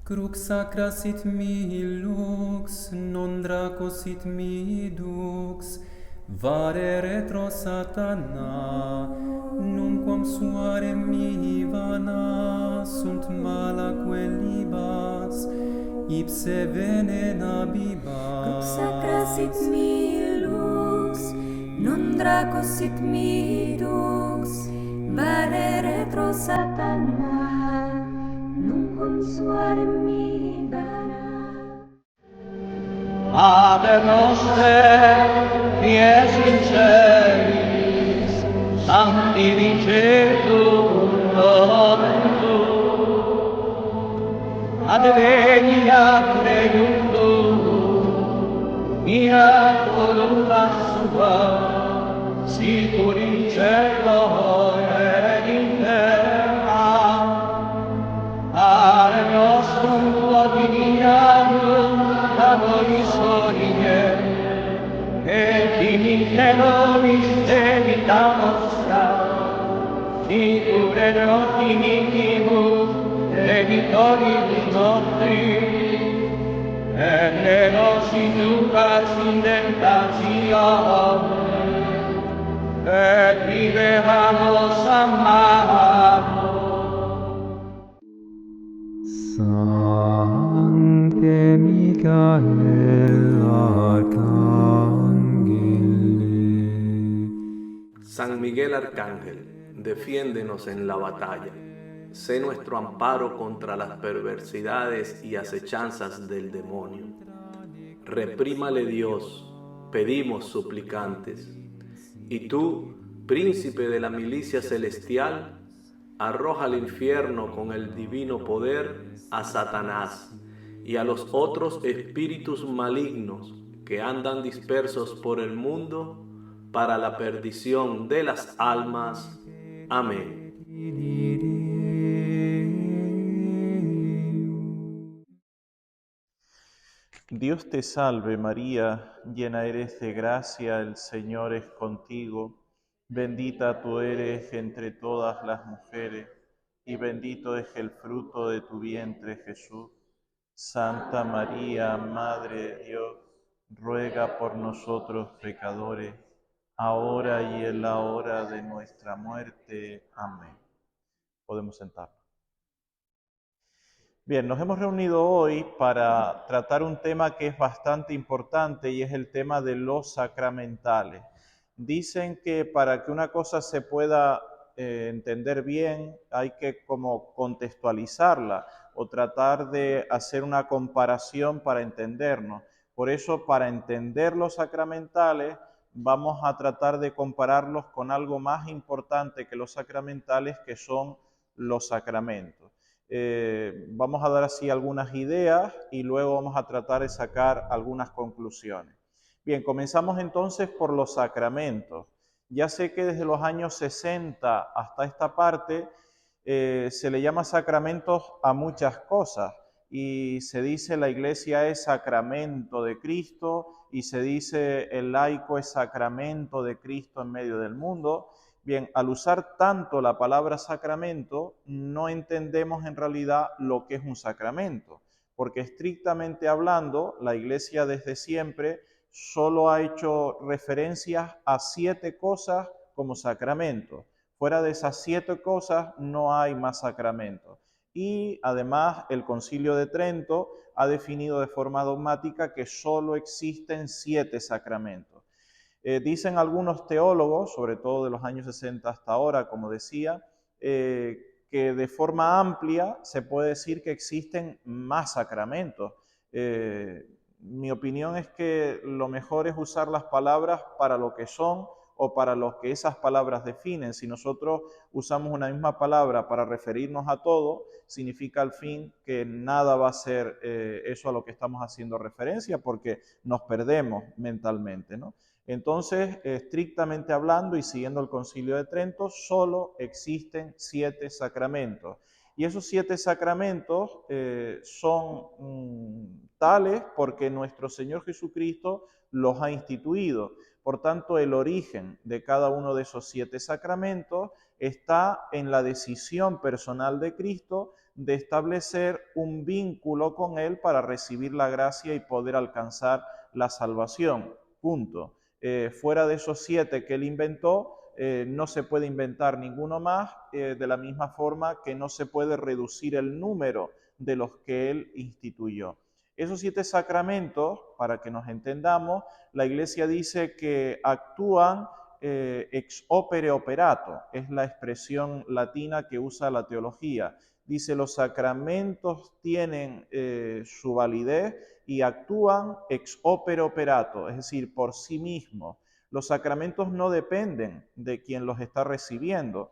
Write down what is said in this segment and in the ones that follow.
Crux sacra sit mihi lux, non draco sit mihi dux, vare retro satana, nunquam suare mihi vana, sunt malaque libas, ipse venena bibas. Crux sacra sit mihi lux, non draco sit mihi dux, vare retro satana, nunquam suare mihi vana. Pater noster, qui es in celis, sanctificetur nomen tuum, adveniat regnum tuum, fiat voluntas tua, sicur in cielo et in terra. Pane nostrum quotidianum da nobis hodie, et dimitte nobis debita nostra, sicur et nos dimittimus debitoribus nostris, et ne nos inducas in tentationem, et liberanos a malo. Sancte Michael Arcangeli. San Miguel Arcángel, defiéndenos en la batalla. Sé nuestro amparo contra las perversidades y acechanzas del demonio. Reprímale Dios, pedimos suplicantes. Y tú, príncipe de la milicia celestial, arroja al infierno con el divino poder a Satanás y a los otros espíritus malignos que andan dispersos por el mundo para la perdición de las almas. Amén. Dios te salve María, llena eres de gracia, el Señor es contigo. Bendita tú eres entre todas las mujeres, y bendito es el fruto de tu vientre, Jesús. Santa María, Madre de Dios, ruega por nosotros pecadores, ahora y en la hora de nuestra muerte. Amén. Podemos sentarnos. Bien, nos hemos reunido hoy para tratar un tema que es bastante importante y es el tema de los sacramentales. Dicen que para que una cosa se pueda entender bien hay que como contextualizarla o tratar de hacer una comparación para entendernos. Por eso, para entender los sacramentales, vamos a tratar de compararlos con algo más importante que los sacramentales, que son los sacramentos. Vamos a dar así algunas ideas y luego vamos a tratar de sacar algunas conclusiones. Bien, comenzamos entonces por los sacramentos. Ya sé que desde los años 60 hasta esta parte se le llama sacramentos a muchas cosas y se dice la Iglesia es sacramento de Cristo y se dice el laico es sacramento de Cristo en medio del mundo. Bien, al usar tanto la palabra sacramento, no entendemos en realidad lo que es un sacramento, porque estrictamente hablando, la Iglesia desde siempre solo ha hecho referencias a 7 cosas como sacramentos. Fuera de esas 7 cosas no hay más sacramentos. Y además el Concilio de Trento ha definido de forma dogmática que solo existen 7 sacramentos. Dicen algunos teólogos, sobre todo de los años 60 hasta ahora, como decía, que de forma amplia se puede decir que existen más sacramentos. Mi opinión es que lo mejor es usar las palabras para lo que son o para lo que esas palabras definen. Si nosotros usamos una misma palabra para referirnos a todo, significa al fin que nada va a ser eso a lo que estamos haciendo referencia, porque nos perdemos mentalmente, ¿no? Entonces, estrictamente hablando y siguiendo el Concilio de Trento, solo existen 7 sacramentos. Y esos 7 sacramentos son tales porque nuestro Señor Jesucristo los ha instituido. Por tanto, el origen de cada uno de esos 7 sacramentos está en la decisión personal de Cristo de establecer un vínculo con Él para recibir la gracia y poder alcanzar la salvación. Punto. Fuera de esos 7 que Él inventó, no se puede inventar ninguno más, de la misma forma que no se puede reducir el número de los que Él instituyó. Esos 7 sacramentos, para que nos entendamos, la Iglesia dice que actúan ex opere operato, es la expresión latina que usa la teología. Dice, los sacramentos tienen su validez y actúan ex opere operato, es decir, por sí mismos. Los sacramentos no dependen de quien los está recibiendo.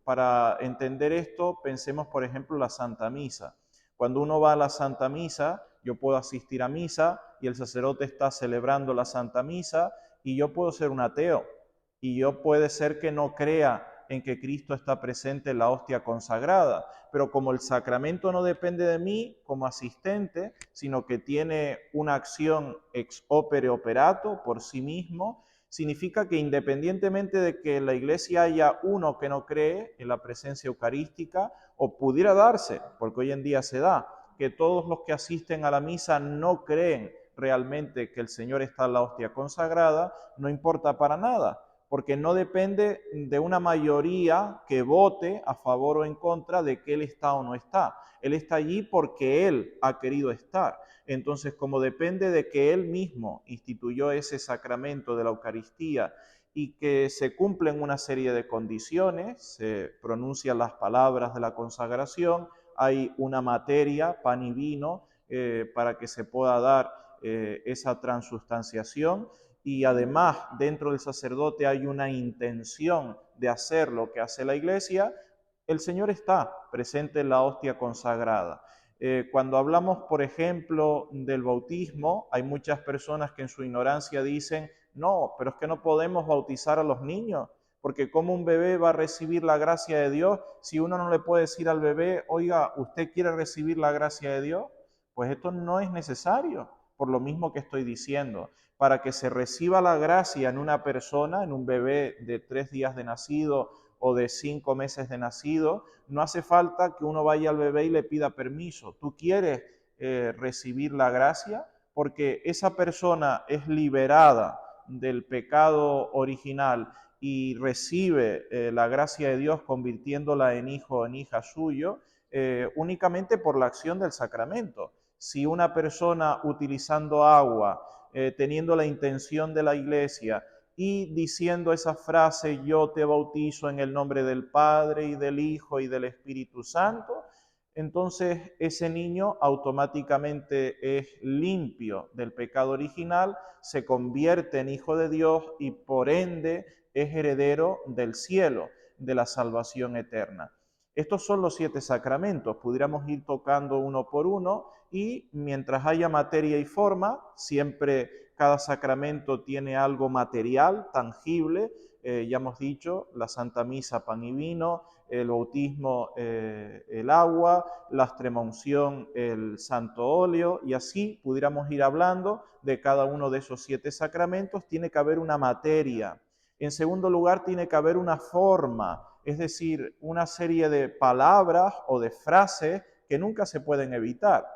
Para entender esto, pensemos, por ejemplo, la Santa Misa. Cuando uno va a la Santa Misa, yo puedo asistir a misa y el sacerdote está celebrando la Santa Misa y yo puedo ser un ateo y yo puede ser que no crea en que Cristo está presente en la hostia consagrada, pero como el sacramento no depende de mí como asistente, sino que tiene una acción ex opere operato por sí mismo, significa que independientemente de que en la Iglesia haya uno que no cree en la presencia eucarística, o pudiera darse, porque hoy en día se da, que todos los que asisten a la misa no creen realmente que el Señor está en la hostia consagrada, no importa para nada, porque no depende de una mayoría que vote a favor o en contra de que Él está o no está. Él está allí porque Él ha querido estar. Entonces, como depende de que Él mismo instituyó ese sacramento de la Eucaristía y que se cumplen una serie de condiciones, se pronuncian las palabras de la consagración, hay una materia, pan y vino, para que se pueda dar esa transustanciación, y además dentro del sacerdote hay una intención de hacer lo que hace la Iglesia, el Señor está presente en la hostia consagrada. Cuando hablamos, por ejemplo, del bautismo, hay muchas personas que en su ignorancia dicen, no, pero es que no podemos bautizar a los niños, porque ¿cómo un bebé va a recibir la gracia de Dios si uno no le puede decir al bebé, oiga, ¿usted quiere recibir la gracia de Dios? Pues esto no es necesario, por lo mismo que estoy diciendo. Para que se reciba la gracia en una persona, en un bebé de 3 días de nacido o de 5 meses de nacido, no hace falta que uno vaya al bebé y le pida permiso. ¿Tú quieres recibir la gracia? Porque esa persona es liberada del pecado original y recibe la gracia de Dios convirtiéndola en hijo o en hija suyo, únicamente por la acción del sacramento. Si una persona utilizando agua, teniendo la intención de la Iglesia y diciendo esa frase, yo te bautizo en el nombre del Padre y del Hijo y del Espíritu Santo, entonces ese niño automáticamente es limpio del pecado original, se convierte en hijo de Dios y por ende es heredero del cielo, de la salvación eterna. Estos son los 7 sacramentos, pudiéramos ir tocando uno por uno y mientras haya materia y forma, siempre cada sacramento tiene algo material, tangible, ya hemos dicho, la Santa Misa, pan y vino, el bautismo, el agua, la extremaunción, el santo óleo, y así pudiéramos ir hablando de cada uno de esos 7 sacramentos. Tiene que haber una materia. En segundo lugar, tiene que haber una forma, es decir, una serie de palabras o de frases que nunca se pueden evitar.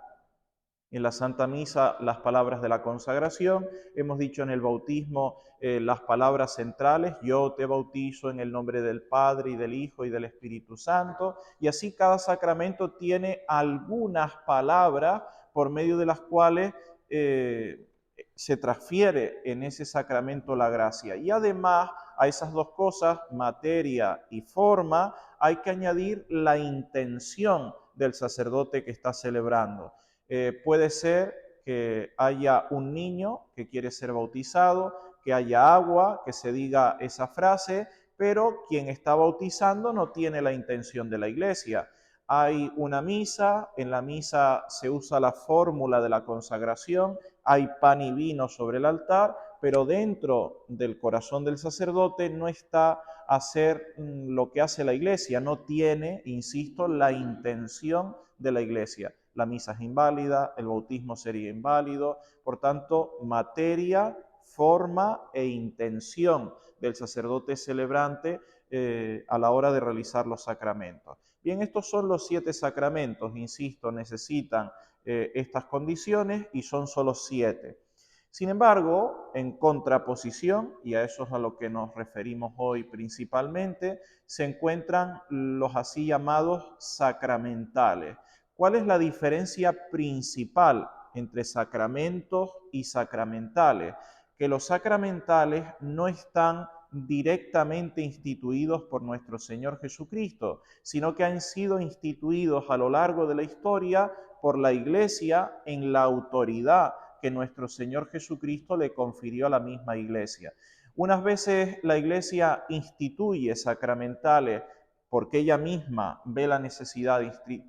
En la Santa Misa, las palabras de la consagración, hemos dicho en el bautismo las palabras centrales, yo te bautizo en el nombre del Padre y del Hijo y del Espíritu Santo, y así cada sacramento tiene algunas palabras por medio de las cuales se transfiere en ese sacramento la gracia. Y además a esas dos cosas, materia y forma, hay que añadir la intención del sacerdote que está celebrando. Puede ser que haya un niño que quiere ser bautizado, que haya agua, que se diga esa frase, pero quien está bautizando no tiene la intención de la Iglesia. Hay una misa, en la misa se usa la fórmula de la consagración, hay pan y vino sobre el altar, pero dentro del corazón del sacerdote no está hacer lo que hace la Iglesia, no tiene, insisto, la intención de la Iglesia. La misa es inválida, el bautismo sería inválido, por tanto, materia, forma e intención del sacerdote celebrante a la hora de realizar los sacramentos. Bien, estos son los 7 sacramentos, insisto, necesitan estas condiciones y son solo 7. Sin embargo, en contraposición, y a eso es a lo que nos referimos hoy principalmente, se encuentran los así llamados sacramentales. ¿Cuál es la diferencia principal entre sacramentos y sacramentales? Que los sacramentales no están directamente instituidos por nuestro Señor Jesucristo, sino que han sido instituidos a lo largo de la historia por la Iglesia en la autoridad que nuestro Señor Jesucristo le confirió a la misma Iglesia. Unas veces la Iglesia instituye sacramentales porque ella misma ve la necesidad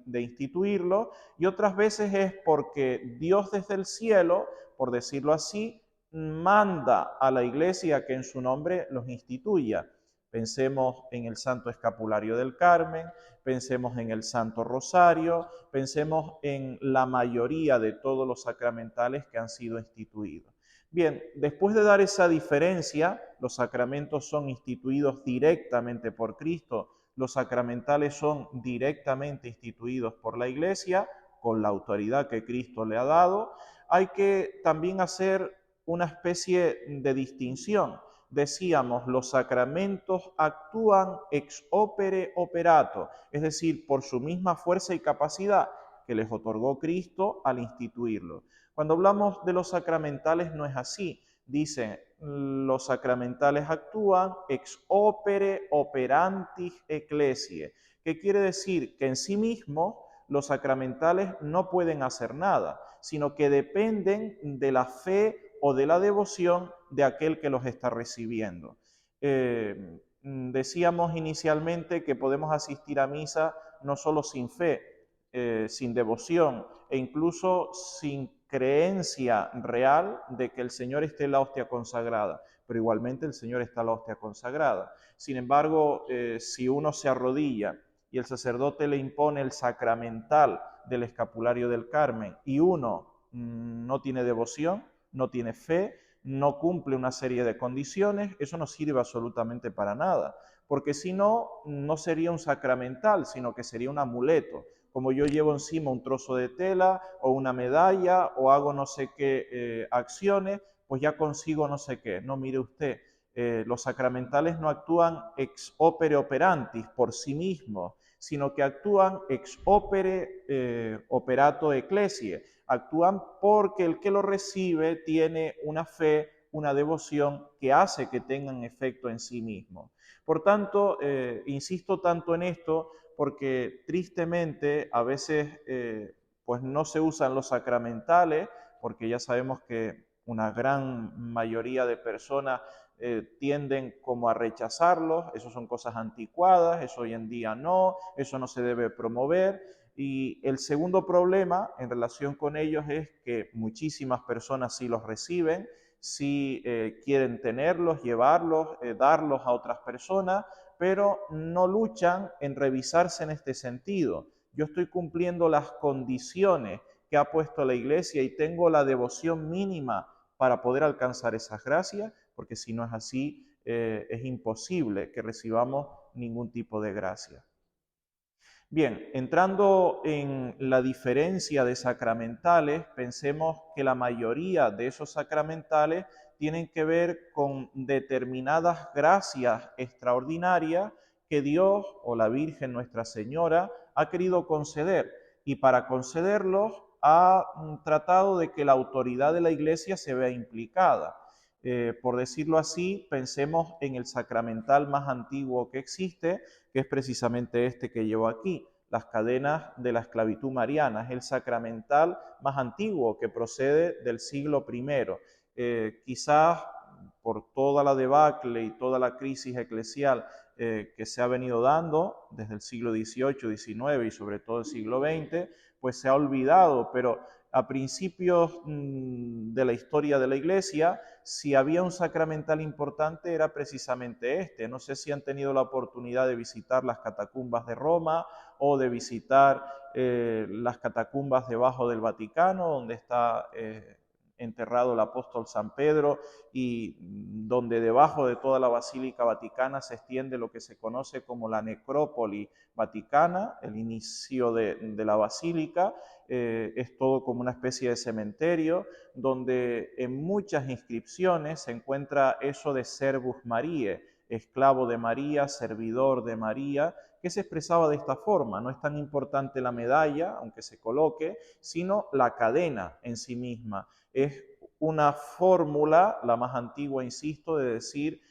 de instituirlo, y otras veces es porque Dios desde el cielo, por decirlo así, manda a la Iglesia que en su nombre los instituya. Pensemos en el Santo Escapulario del Carmen, pensemos en el Santo Rosario, pensemos en la mayoría de todos los sacramentales que han sido instituidos. Bien, después de dar esa diferencia, los sacramentos son instituidos directamente por Cristo, los sacramentales son directamente instituidos por la Iglesia, con la autoridad que Cristo le ha dado. Hay que también hacer una especie de distinción. Decíamos, los sacramentos actúan ex opere operato, es decir, por su misma fuerza y capacidad que les otorgó Cristo al instituirlo. Cuando hablamos de los sacramentales no es así. Dicen, los sacramentales actúan ex opere operantis ecclesiae. ¿Qué quiere decir? Que en sí mismos los sacramentales no pueden hacer nada, sino que dependen de la fe o de la devoción de aquel que los está recibiendo. Decíamos inicialmente que podemos asistir a misa no solo sin fe, sin devoción e incluso sin creencia real de que el Señor esté en la hostia consagrada, pero igualmente el Señor está en la hostia consagrada. Sin embargo, si uno se arrodilla y el sacerdote le impone el sacramental del escapulario del Carmen y uno no tiene devoción, no tiene fe, no cumple una serie de condiciones, eso no sirve absolutamente para nada, porque si no, no sería un sacramental, sino que sería un amuleto. Como yo llevo encima un trozo de tela o una medalla o hago no sé qué acciones, pues ya consigo no sé qué. No, mire usted, los sacramentales no actúan ex opere operantis por sí mismos, sino que actúan ex opere operato ecclesiae. Actúan porque el que lo recibe tiene una fe, una devoción que hace que tengan efecto en sí mismo. Por tanto, insisto tanto en esto porque tristemente a veces pues no se usan los sacramentales, porque ya sabemos que una gran mayoría de personas tienden como a rechazarlos. Eso son cosas anticuadas, eso hoy en día no, eso no se debe promover. Y el segundo problema en relación con ellos es que muchísimas personas sí los reciben, sí quieren tenerlos, llevarlos, darlos a otras personas, pero no luchan en revisarse en este sentido. Yo estoy cumpliendo las condiciones que ha puesto la Iglesia y tengo la devoción mínima para poder alcanzar esas gracias, porque si no es así, es imposible que recibamos ningún tipo de gracia. Bien, entrando en la diferencia de sacramentales, pensemos que la mayoría de esos sacramentales tienen que ver con determinadas gracias extraordinarias que Dios o la Virgen Nuestra Señora ha querido conceder, y para concederlos ha tratado de que la autoridad de la Iglesia se vea implicada. Por decirlo así, pensemos en el sacramental más antiguo que existe, que es precisamente este que llevo aquí, las cadenas de la esclavitud mariana. Es el sacramental más antiguo que procede del siglo I. Quizás por toda la debacle y toda la crisis eclesial que se ha venido dando desde el siglo XVIII, XIX y sobre todo el siglo XX, pues se ha olvidado, pero a principios de la historia de la Iglesia, si había un sacramental importante era precisamente este. No sé si han tenido la oportunidad de visitar las catacumbas de Roma o de visitar las catacumbas debajo del Vaticano, donde está enterrado el apóstol San Pedro y donde debajo de toda la Basílica Vaticana se extiende lo que se conoce como la necrópoli vaticana, el inicio de la basílica. Es todo como una especie de cementerio donde en muchas inscripciones se encuentra eso de Servus Mariae, esclavo de María, servidor de María, que se expresaba de esta forma. No es tan importante la medalla, aunque se coloque, sino la cadena en sí misma. Es una fórmula, la más antigua, insisto, de decir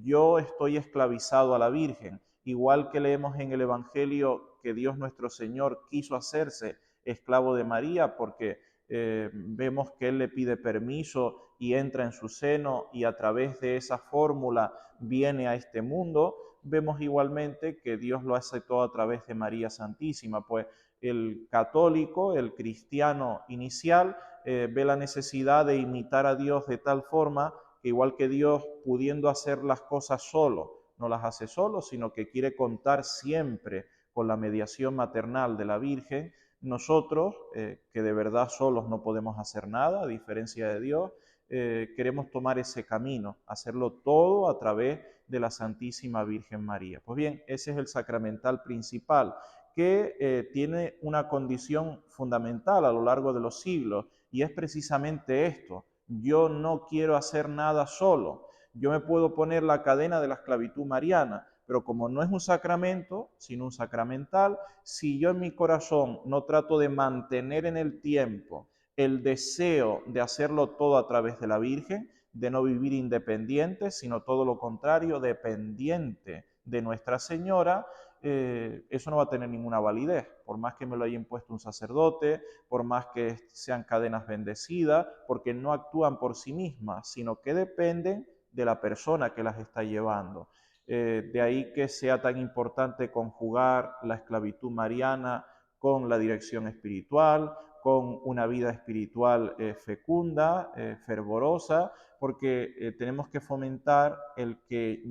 yo estoy esclavizado a la Virgen. Igual que leemos en el Evangelio que Dios nuestro Señor quiso hacerse esclavo de María porque vemos que Él le pide permiso y entra en su seno y a través de esa fórmula viene a este mundo. Vemos igualmente que Dios lo hace todo a través de María Santísima, pues el católico, el cristiano inicial, ve la necesidad de imitar a Dios de tal forma que igual que Dios pudiendo hacer las cosas solo, no las hace solo, sino que quiere contar siempre con la mediación maternal de la Virgen. Nosotros, que de verdad solos no podemos hacer nada, a diferencia de Dios, queremos tomar ese camino, hacerlo todo a través de la Santísima Virgen María. Pues bien, ese es el sacramental principal, que tiene una condición fundamental a lo largo de los siglos, y es precisamente esto: yo no quiero hacer nada solo. Yo me puedo poner la cadena de la esclavitud mariana, pero como no es un sacramento, sino un sacramental, si yo en mi corazón no trato de mantener en el tiempo el deseo de hacerlo todo a través de la Virgen, de no vivir independiente, sino todo lo contrario, dependiente de Nuestra Señora, eso no va a tener ninguna validez, por más que me lo haya impuesto un sacerdote, por más que sean cadenas bendecidas, porque no actúan por sí mismas, sino que dependen de la persona que las está llevando. De ahí que sea tan importante conjugar la esclavitud mariana con la dirección espiritual, con una vida espiritual fecunda, fervorosa, porque tenemos que fomentar el que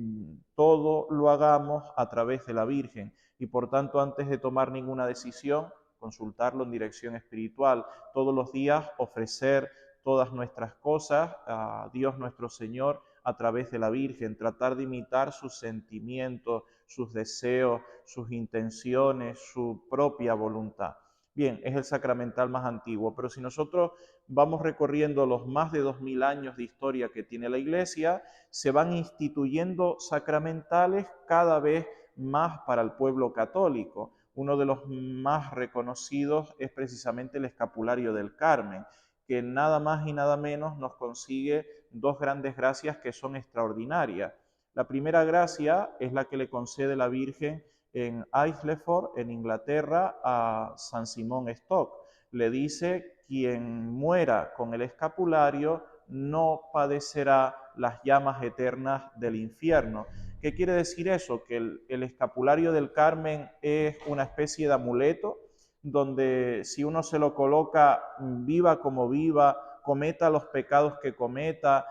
todo lo hagamos a través de la Virgen y por tanto antes de tomar ninguna decisión, consultarlo en dirección espiritual, todos los días ofrecer todas nuestras cosas a Dios nuestro Señor a través de la Virgen, tratar de imitar sus sentimientos, sus deseos, sus intenciones, su propia voluntad. Bien, es el sacramental más antiguo, pero si nosotros vamos recorriendo los más de 2000 años de historia que tiene la Iglesia, se van instituyendo sacramentales cada vez más para el pueblo católico. Uno de los más reconocidos es precisamente el escapulario del Carmen, que nada más y nada menos nos consigue dos grandes gracias que son extraordinarias. La primera gracia es la que le concede la Virgen en Aylesford, en Inglaterra, a San Simón Stock. Le dice: quien muera con el escapulario no padecerá las llamas eternas del infierno. ¿Qué quiere decir eso? Que el escapulario del Carmen es una especie de amuleto donde si uno se lo coloca, viva como viva, cometa los pecados que cometa,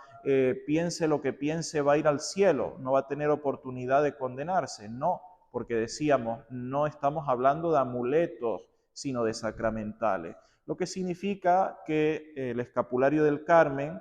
piense lo que piense, va a ir al cielo, no va a tener oportunidad de condenarse. No, porque decíamos, no estamos hablando de amuletos, sino de sacramentales. Lo que significa que el escapulario del Carmen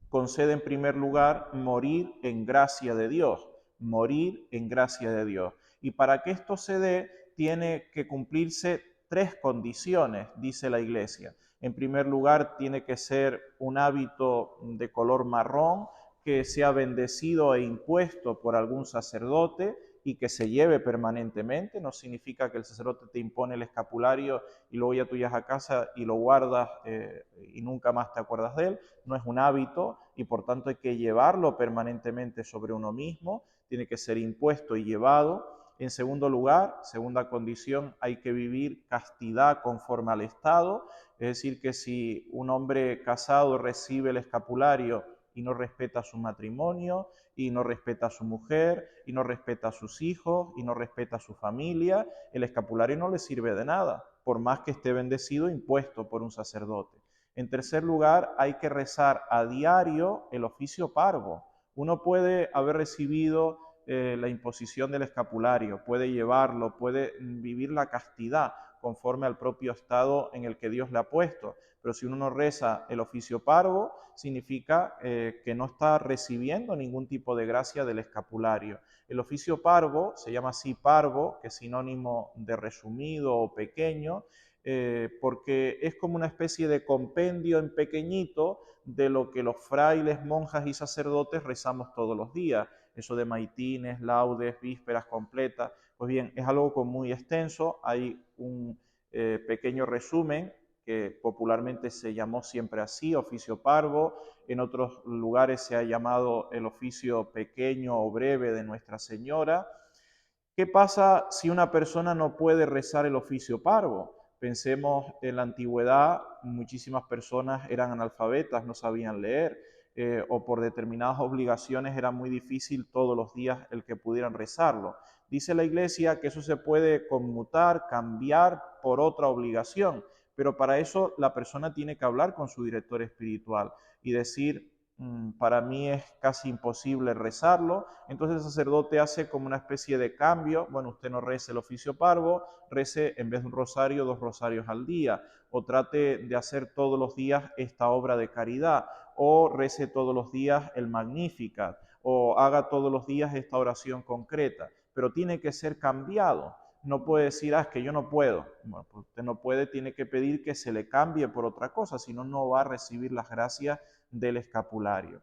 concede en primer lugar morir en gracia de Dios, morir en gracia de Dios. Y para que esto se dé, tiene que cumplirse 3 condiciones, dice la Iglesia. En primer lugar, tiene que ser un hábito de color marrón, que sea bendecido e impuesto por algún sacerdote y que se lleve permanentemente. No significa que el sacerdote te impone el escapulario y luego ya tú llegas a casa y lo guardas y nunca más te acuerdas de él. No es un hábito y por tanto hay que llevarlo permanentemente sobre uno mismo, tiene que ser impuesto y llevado. En segundo lugar, segunda condición, hay que vivir castidad conforme al Estado, es decir, que si un hombre casado recibe el escapulario y no respeta su matrimonio, y no respeta a su mujer, y no respeta a sus hijos, y no respeta a su familia, el escapulario no le sirve de nada, por más que esté bendecido, impuesto por un sacerdote. En tercer lugar, hay que rezar a diario el oficio parvo. Uno puede haber recibido la imposición del escapulario, puede llevarlo, puede vivir la castidad conforme al propio estado en el que Dios le ha puesto. Pero si uno no reza el oficio parvo, significa que no está recibiendo ningún tipo de gracia del escapulario. El oficio parvo se llama así parvo, que es sinónimo de resumido o pequeño, porque es como una especie de compendio en pequeñito de lo que los frailes, monjas y sacerdotes rezamos todos los días. Eso de maitines, laudes, vísperas completas. Pues bien, es algo muy extenso. Hay un pequeño resumen que popularmente se llamó siempre así, oficio parvo. En otros lugares se ha llamado el oficio pequeño o breve de Nuestra Señora. ¿Qué pasa si una persona no puede rezar el oficio parvo? Pensemos en la antigüedad, muchísimas personas eran analfabetas, no sabían leer, o por determinadas obligaciones era muy difícil todos los días el que pudieran rezarlo. Dice la Iglesia que eso se puede conmutar, cambiar por otra obligación, pero para eso la persona tiene que hablar con su director espiritual y decir: para mí es casi imposible rezarlo. Entonces el sacerdote hace como una especie de cambio. Bueno, usted no rece el oficio parvo, rece en vez de un rosario, 2 rosarios al día, o trate de hacer todos los días esta obra de caridad, o rece todos los días el Magnificat, o haga todos los días esta oración concreta, pero tiene que ser cambiado. No puede decir: es que yo no puedo. Bueno, pues usted no puede, tiene que pedir que se le cambie por otra cosa, si no, no va a recibir las gracias del escapulario.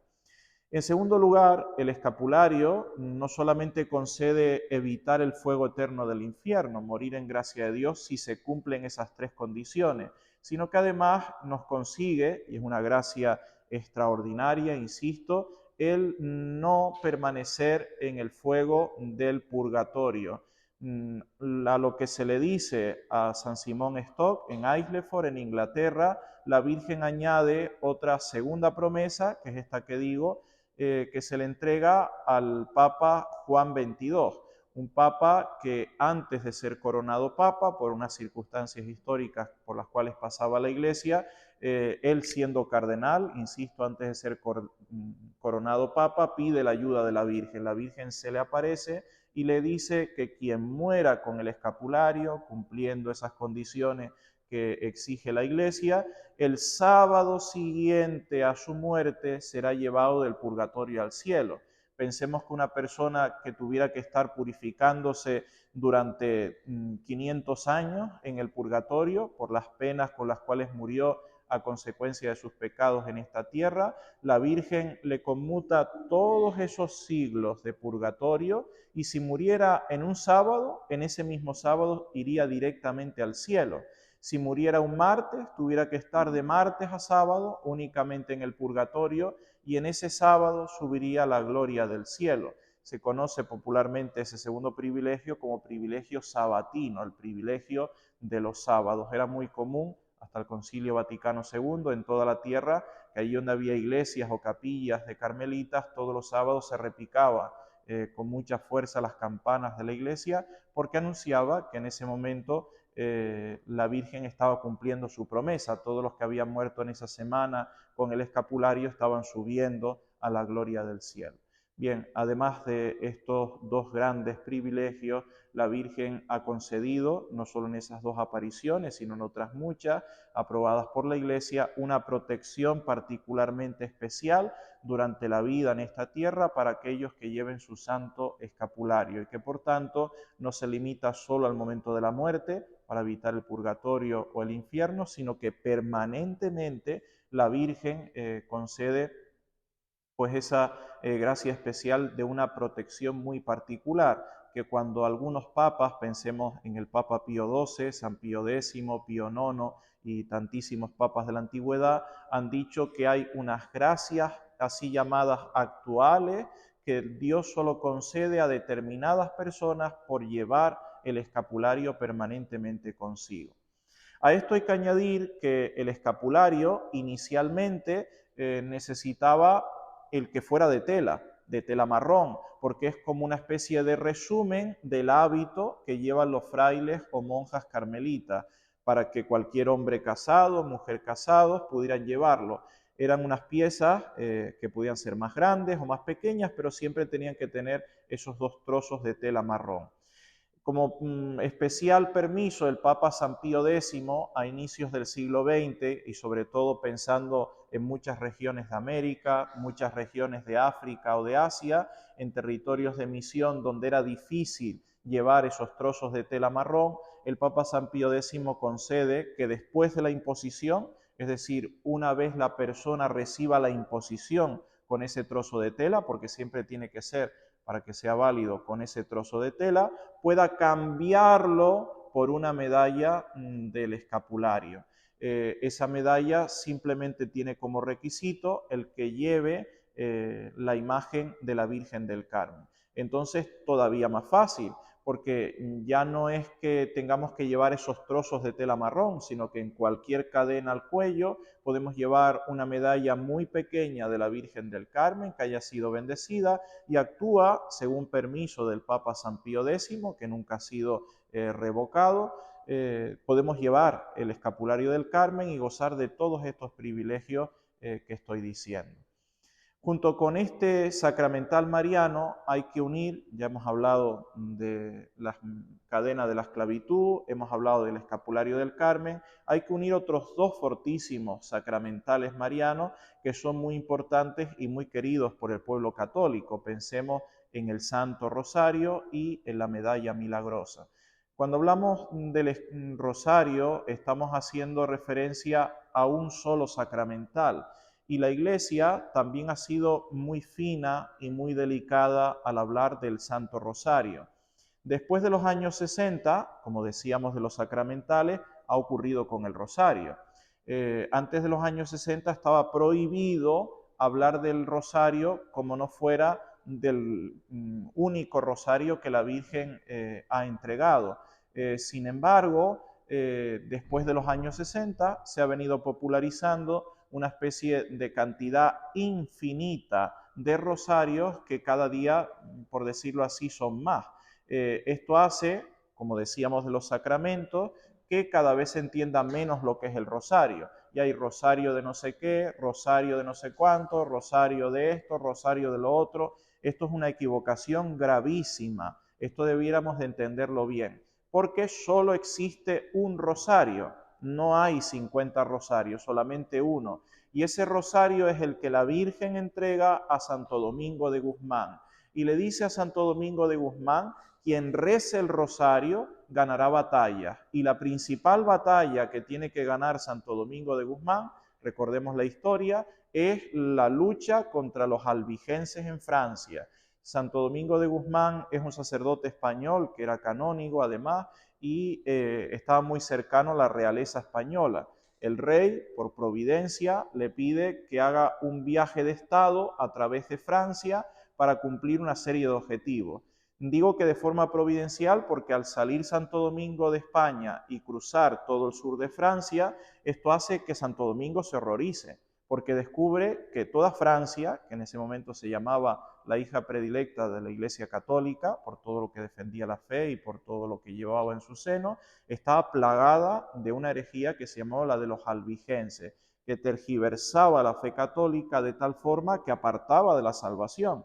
En segundo lugar, el escapulario no solamente concede evitar el fuego eterno del infierno, morir en gracia de Dios si se cumplen esas 3 condiciones, sino que además nos consigue, y es una gracia extraordinaria, insisto, el no permanecer en el fuego del purgatorio. A lo que se le dice a San Simón Stock en Isleford, en Inglaterra, la Virgen añade otra segunda promesa, que es esta que digo, que se le entrega al Papa Juan XXII, un papa que antes de ser coronado papa, por unas circunstancias históricas por las cuales pasaba la Iglesia, él siendo cardenal, insisto, antes de ser coronado papa, pide la ayuda de la Virgen. La Virgen se le aparece y le dice que quien muera con el escapulario, cumpliendo esas condiciones que exige la Iglesia, el sábado siguiente a su muerte será llevado del purgatorio al cielo. Pensemos que una persona que tuviera que estar purificándose durante 500 años en el purgatorio por las penas con las cuales murió a consecuencia de sus pecados en esta tierra, la Virgen le conmuta todos esos siglos de purgatorio, y si muriera en un sábado, en ese mismo sábado iría directamente al cielo. Si muriera un martes, tuviera que estar de martes a sábado únicamente en el purgatorio, y en ese sábado subiría a la gloria del cielo. Se conoce popularmente ese segundo privilegio como privilegio sabatino, el privilegio de los sábados. Era muy común hasta el Concilio Vaticano II en toda la tierra, que allí donde había iglesias o capillas de carmelitas, todos los sábados se repicaba con mucha fuerza las campanas de la iglesia, porque anunciaba que en ese momento la Virgen estaba cumpliendo su promesa. Todos los que habían muerto en esa semana con el escapulario estaban subiendo a la gloria del cielo. Bien, además de estos 2 grandes privilegios, la Virgen ha concedido, no solo en esas 2 apariciones, sino en otras muchas, aprobadas por la Iglesia, una protección particularmente especial durante la vida en esta tierra para aquellos que lleven su santo escapulario, y que por tanto no se limita solo al momento de la muerte para evitar el purgatorio o el infierno, sino que permanentemente la Virgen concede pues esa gracia especial de una protección muy particular, que cuando algunos papas, pensemos en el Papa Pío XII, San Pío X, Pío IX y tantísimos papas de la antigüedad, han dicho que hay unas gracias así llamadas actuales que Dios solo concede a determinadas personas por llevar el escapulario permanentemente consigo. A esto hay que añadir que el escapulario inicialmente necesitaba el que fuera de tela marrón, porque es como una especie de resumen del hábito que llevan los frailes o monjas carmelitas, para que cualquier hombre casado, mujer casados pudieran llevarlo. Eran unas piezas que podían ser más grandes o más pequeñas, pero siempre tenían que tener esos 2 trozos de tela marrón. Como especial permiso, el Papa San Pío X, a inicios del siglo XX, y sobre todo pensando en muchas regiones de América, muchas regiones de África o de Asia, en territorios de misión donde era difícil llevar esos trozos de tela marrón, el Papa San Pío X concede que después de la imposición, es decir, una vez la persona reciba la imposición con ese trozo de tela, porque siempre tiene que ser para que sea válido con ese trozo de tela, pueda cambiarlo por una medalla del escapulario. Esa medalla simplemente tiene como requisito el que lleve la imagen de la Virgen del Carmen. Entonces, todavía más fácil, porque ya no es que tengamos que llevar esos trozos de tela marrón, sino que en cualquier cadena al cuello podemos llevar una medalla muy pequeña de la Virgen del Carmen que haya sido bendecida y actúa según permiso del Papa San Pío X, que nunca ha sido revocado. Podemos llevar el escapulario del Carmen y gozar de todos estos privilegios que estoy diciendo. Junto con este sacramental mariano hay que unir, ya hemos hablado de la cadena de la esclavitud, hemos hablado del escapulario del Carmen, hay que unir otros dos fortísimos sacramentales marianos que son muy importantes y muy queridos por el pueblo católico. Pensemos en el Santo Rosario y en la medalla milagrosa. Cuando hablamos del rosario estamos haciendo referencia a un solo sacramental. Y la Iglesia también ha sido muy fina y muy delicada al hablar del Santo Rosario. Después de los años 60, como decíamos de los sacramentales, ha ocurrido con el Rosario. Antes de los años 60 estaba prohibido hablar del Rosario como no fuera del único Rosario que la Virgen ha entregado. Sin embargo, después de los años 60 se ha venido popularizando una especie de cantidad infinita de rosarios que cada día, por decirlo así, son más. Esto hace, como decíamos de los sacramentos, que cada vez se entienda menos lo que es el rosario. Y hay rosario de no sé qué, rosario de no sé cuánto, rosario de esto, rosario de lo otro. Esto es una equivocación gravísima. Esto debiéramos de entenderlo bien, porque solo existe un rosario. No hay 50 rosarios, solamente uno. Y ese rosario es el que la Virgen entrega a Santo Domingo de Guzmán. Y le dice a Santo Domingo de Guzmán, quien rece el rosario ganará batallas. Y la principal batalla que tiene que ganar Santo Domingo de Guzmán, recordemos la historia, es la lucha contra los albigenses en Francia. Santo Domingo de Guzmán es un sacerdote español que era canónigo además, y estaba muy cercano a la realeza española. El rey, por providencia, le pide que haga un viaje de Estado a través de Francia para cumplir una serie de objetivos. Digo que de forma providencial porque al salir Santo Domingo de España y cruzar todo el sur de Francia, esto hace que Santo Domingo se horrorice, porque descubre que toda Francia, que en ese momento se llamaba la hija predilecta de la Iglesia Católica, por todo lo que defendía la fe y por todo lo que llevaba en su seno, estaba plagada de una herejía que se llamaba la de los albigenses, que tergiversaba la fe católica de tal forma que apartaba de la salvación.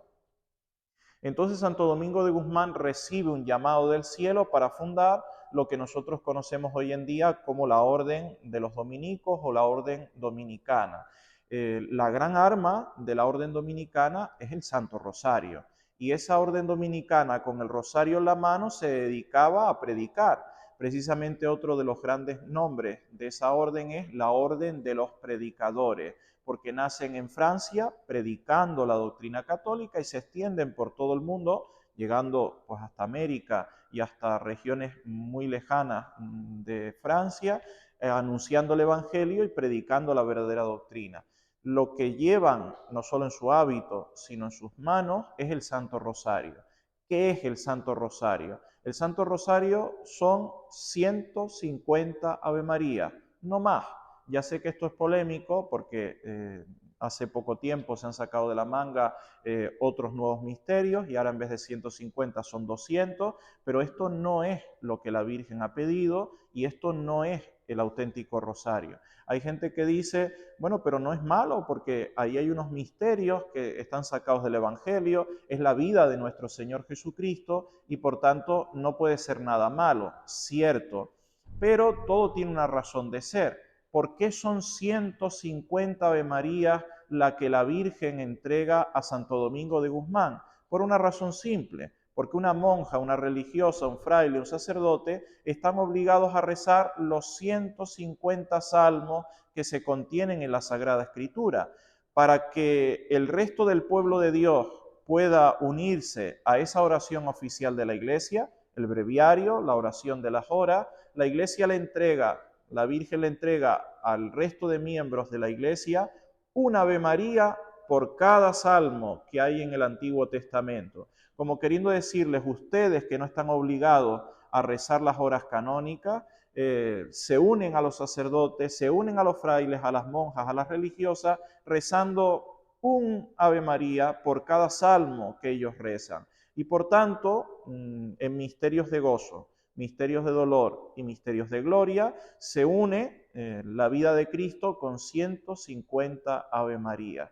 Entonces Santo Domingo de Guzmán recibe un llamado del cielo para fundar lo que nosotros conocemos hoy en día como la Orden de los Dominicos o la Orden Dominicana. La gran arma de la Orden Dominicana es el Santo Rosario. Y esa Orden Dominicana con el Rosario en la mano se dedicaba a predicar. Precisamente otro de los grandes nombres de esa orden es la Orden de los Predicadores, porque nacen en Francia predicando la doctrina católica y se extienden por todo el mundo, llegando pues hasta América y hasta regiones muy lejanas de Francia, anunciando el Evangelio y predicando la verdadera doctrina. Lo que llevan, no solo en su hábito, sino en sus manos, es el Santo Rosario. ¿Qué es el Santo Rosario? El Santo Rosario son 150 Ave María, no más. Ya sé que esto es polémico porque hace poco tiempo se han sacado de la manga otros nuevos misterios y ahora en vez de 150 son 200, pero esto no es lo que la Virgen ha pedido y esto no es el auténtico rosario. Hay gente que dice, bueno, pero no es malo porque ahí hay unos misterios que están sacados del Evangelio, es la vida de nuestro Señor Jesucristo y por tanto no puede ser nada malo, cierto, pero todo tiene una razón de ser. ¿Por qué son 150 Ave Marías la que la Virgen entrega a Santo Domingo de Guzmán? Por una razón simple, porque una monja, una religiosa, un fraile, un sacerdote están obligados a rezar los 150 salmos que se contienen en la Sagrada Escritura. Para que el resto del pueblo de Dios pueda unirse a esa oración oficial de la Iglesia, el breviario, la oración de las horas, la Iglesia le entrega, la Virgen le entrega al resto de miembros de la Iglesia una Ave María por cada salmo que hay en el Antiguo Testamento, como queriendo decirles, ustedes que no están obligados a rezar las horas canónicas, se unen a los sacerdotes, se unen a los frailes, a las monjas, a las religiosas, rezando un Ave María por cada salmo que ellos rezan. Y por tanto, en misterios de gozo, misterios de dolor y misterios de gloria, se une la vida de Cristo con 150 Ave María.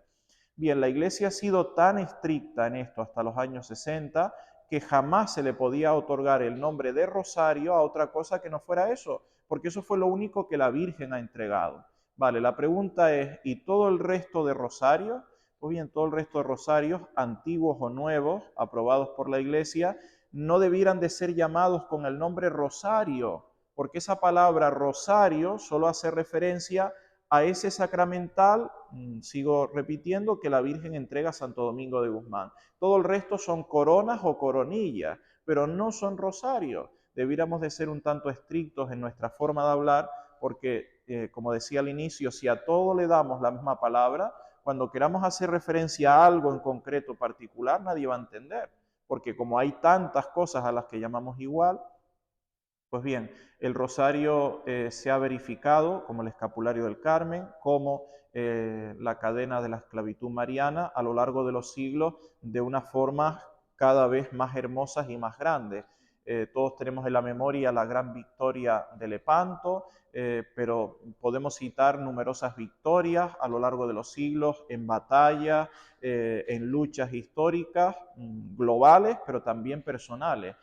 Bien, la Iglesia ha sido tan estricta en esto hasta los años 60 que jamás se le podía otorgar el nombre de rosario a otra cosa que no fuera eso, porque eso fue lo único que la Virgen ha entregado. Vale, la pregunta es, ¿y todo el resto de rosarios? Pues bien, todo el resto de rosarios, antiguos o nuevos, aprobados por la Iglesia, no debieran de ser llamados con el nombre rosario, porque esa palabra rosario solo hace referencia a ese sacramental, sigo repitiendo, que la Virgen entrega a Santo Domingo de Guzmán. Todo el resto son coronas o coronillas, pero no son rosarios. Debiéramos de ser un tanto estrictos en nuestra forma de hablar, porque, como decía al inicio, si a todo le damos la misma palabra, cuando queramos hacer referencia a algo en concreto particular, nadie va a entender, porque como hay tantas cosas a las que llamamos igual, pues bien, el rosario se ha verificado como el escapulario del Carmen, como la cadena de la esclavitud mariana a lo largo de los siglos de una forma cada vez más hermosas y más grandes. Todos tenemos en la memoria la gran victoria de Lepanto, pero podemos citar numerosas victorias a lo largo de los siglos en batallas, en luchas históricas globales, pero también personales.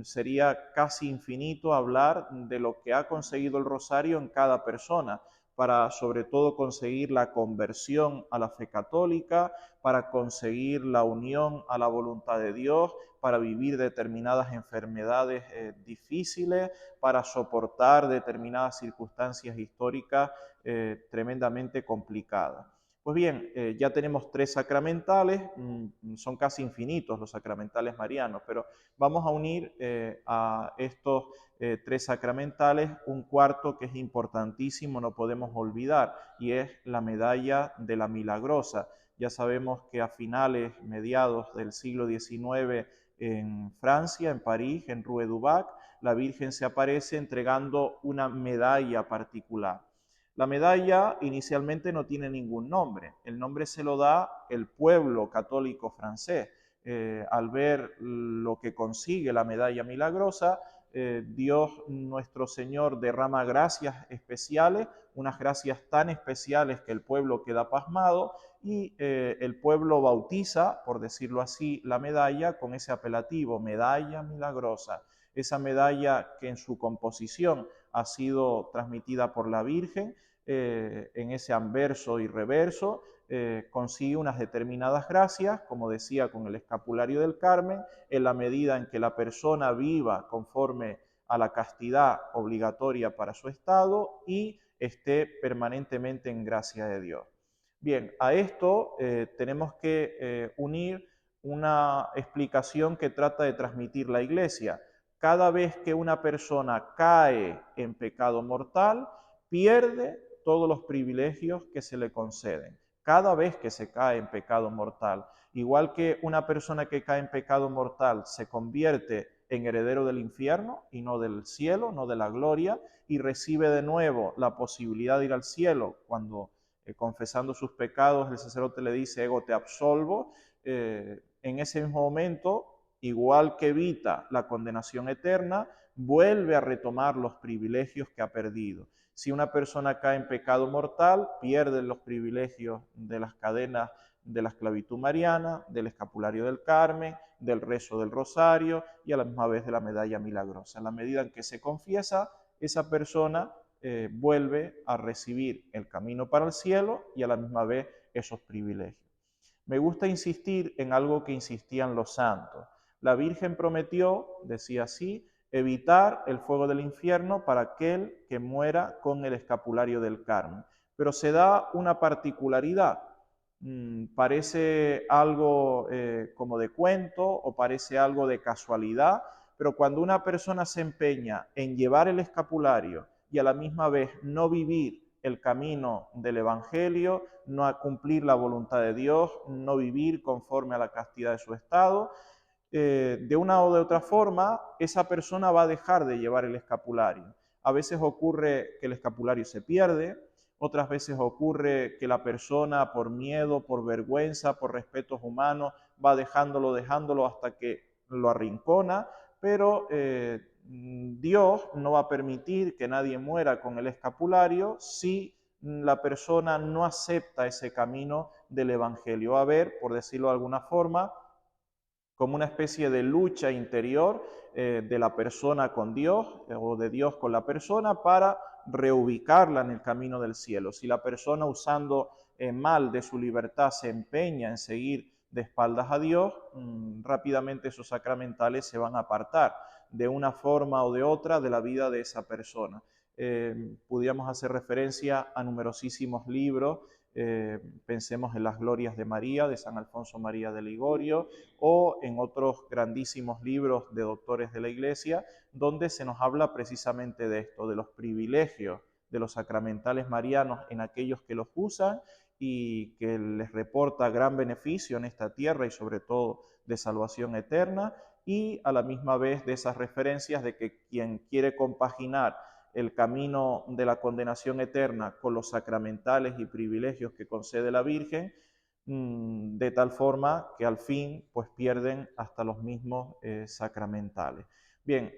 Sería casi infinito hablar de lo que ha conseguido el rosario en cada persona, para sobre todo conseguir la conversión a la fe católica, para conseguir la unión a la voluntad de Dios, para vivir determinadas enfermedades difíciles, para soportar determinadas circunstancias históricas tremendamente complicadas. Pues bien, ya tenemos 3 sacramentales, son casi infinitos los sacramentales marianos, pero vamos a unir a estos 3 sacramentales un cuarto que es importantísimo, no podemos olvidar, y es la medalla de la Milagrosa. Ya sabemos que a finales, mediados del siglo XIX, en Francia, en París, en Rue du Bac, la Virgen se aparece entregando una medalla particular. La medalla inicialmente no tiene ningún nombre, el nombre se lo da el pueblo católico francés. Al ver lo que consigue la medalla milagrosa, Dios nuestro Señor derrama gracias especiales, unas gracias tan especiales que el pueblo queda pasmado y el pueblo bautiza, por decirlo así, la medalla con ese apelativo, medalla milagrosa. Esa medalla que en su composición ha sido transmitida por la Virgen, en ese anverso y reverso, consigue unas determinadas gracias, como decía con el escapulario del Carmen, en la medida en que la persona viva conforme a la castidad obligatoria para su estado y esté permanentemente en gracia de Dios. Bien, a esto tenemos que unir una explicación que trata de transmitir la Iglesia. Cada vez que una persona cae en pecado mortal, pierde todos los privilegios que se le conceden. Cada vez que se cae en pecado mortal, igual que una persona que cae en pecado mortal se convierte en heredero del infierno y no del cielo, no de la gloria, y recibe de nuevo la posibilidad de ir al cielo cuando confesando sus pecados el sacerdote le dice, ego te absolvo, en ese mismo momento, igual que evita la condenación eterna, vuelve a retomar los privilegios que ha perdido. Si una persona cae en pecado mortal, pierde los privilegios de las cadenas de la esclavitud mariana, del escapulario del Carmen, del rezo del rosario y a la misma vez de la medalla milagrosa. En la medida en que se confiesa, esa persona vuelve a recibir el camino para el cielo y a la misma vez esos privilegios. Me gusta insistir en algo que insistían los santos. La Virgen prometió, decía así, evitar el fuego del infierno para aquel que muera con el escapulario del Carmen. Pero se da una particularidad. Parece algo como de cuento o parece algo de casualidad, pero cuando una persona se empeña en llevar el escapulario y a la misma vez no vivir el camino del Evangelio, no cumplir la voluntad de Dios, no vivir conforme a la castidad de su estado, de una o de otra forma, esa persona va a dejar de llevar el escapulario. A veces ocurre que el escapulario se pierde, otras veces ocurre que la persona por miedo, por vergüenza, por respetos humanos, va dejándolo hasta que lo arrincona, pero Dios no va a permitir que nadie muera con el escapulario si la persona no acepta ese camino del Evangelio. Va a haber, por decirlo de alguna forma, como una especie de lucha interior de la persona con Dios o de Dios con la persona para reubicarla en el camino del cielo. Si la persona usando mal de su libertad se empeña en seguir de espaldas a Dios, rápidamente esos sacramentales se van a apartar de una forma o de otra de la vida de esa persona. Pudiéramos hacer referencia a numerosísimos libros, pensemos en las Glorias de María, de San Alfonso María de Ligorio, o en otros grandísimos libros de doctores de la Iglesia, donde se nos habla precisamente de esto, de los privilegios de los sacramentales marianos en aquellos que los usan y que les reporta gran beneficio en esta tierra y sobre todo de salvación eterna, y a la misma vez de esas referencias de que quien quiere compaginar el camino de la condenación eterna con los sacramentales y privilegios que concede la Virgen, de tal forma que al fin pues pierden hasta los mismos sacramentales. Bien,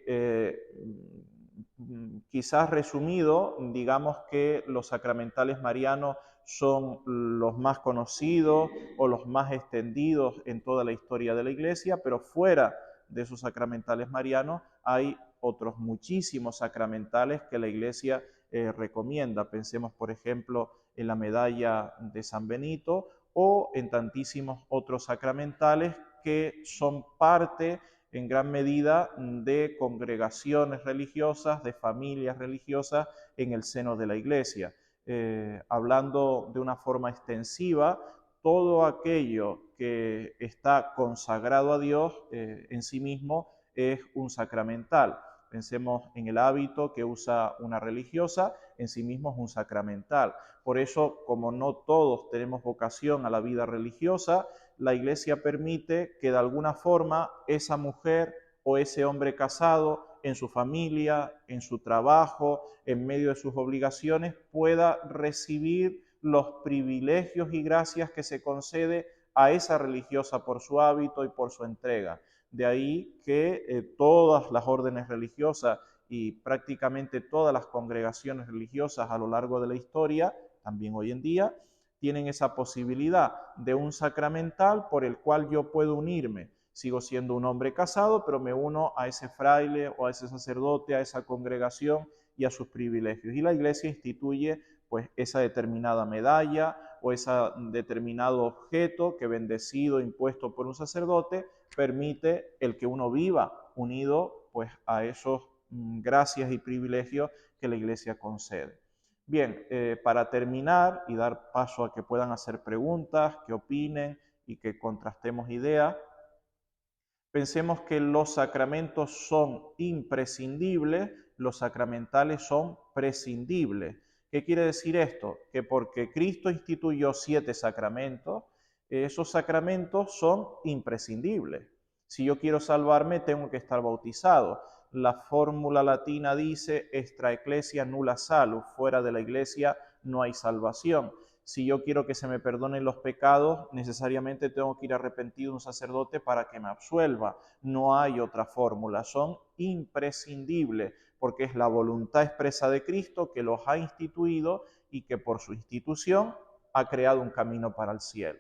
quizás resumido, digamos que los sacramentales marianos son los más conocidos o los más extendidos en toda la historia de la Iglesia, pero fuera de esos sacramentales marianos hay otros muchísimos sacramentales que la Iglesia recomienda. Pensemos, por ejemplo, en la medalla de San Benito o en tantísimos otros sacramentales que son parte en gran medida de congregaciones religiosas, de familias religiosas en el seno de la Iglesia. Hablando de una forma extensiva, todo aquello que está consagrado a Dios en sí mismo es un sacramental. Pensemos en el hábito que usa una religiosa, en sí mismo es un sacramental. Por eso, como no todos tenemos vocación a la vida religiosa, la Iglesia permite que de alguna forma esa mujer o ese hombre casado en su familia, en su trabajo, en medio de sus obligaciones, pueda recibir los privilegios y gracias que se concede a esa religiosa por su hábito y por su entrega. De ahí que todas las órdenes religiosas y prácticamente todas las congregaciones religiosas a lo largo de la historia, también hoy en día, tienen esa posibilidad de un sacramental por el cual yo puedo unirme. Sigo siendo un hombre casado, pero me uno a ese fraile o a ese sacerdote, a esa congregación y a sus privilegios. Y la Iglesia instituye pues esa determinada medalla o ese determinado objeto que bendecido, impuesto por un sacerdote, permite el que uno viva unido pues a esos gracias y privilegios que la Iglesia concede. Bien, para terminar y dar paso a que puedan hacer preguntas, que opinen y que contrastemos ideas, pensemos que los sacramentos son imprescindibles, los sacramentales son prescindibles. ¿Qué quiere decir esto? Que porque Cristo instituyó 7 sacramentos, esos sacramentos son imprescindibles. Si yo quiero salvarme, tengo que estar bautizado. La fórmula latina dice, extra ecclesia nulla salus, fuera de la iglesia no hay salvación. si yo quiero que se me perdonen los pecados, necesariamente tengo que ir arrepentido a un sacerdote para que me absuelva. No hay otra fórmula, son imprescindibles, porque es la voluntad expresa de Cristo que los ha instituido y que por su institución ha creado un camino para el cielo.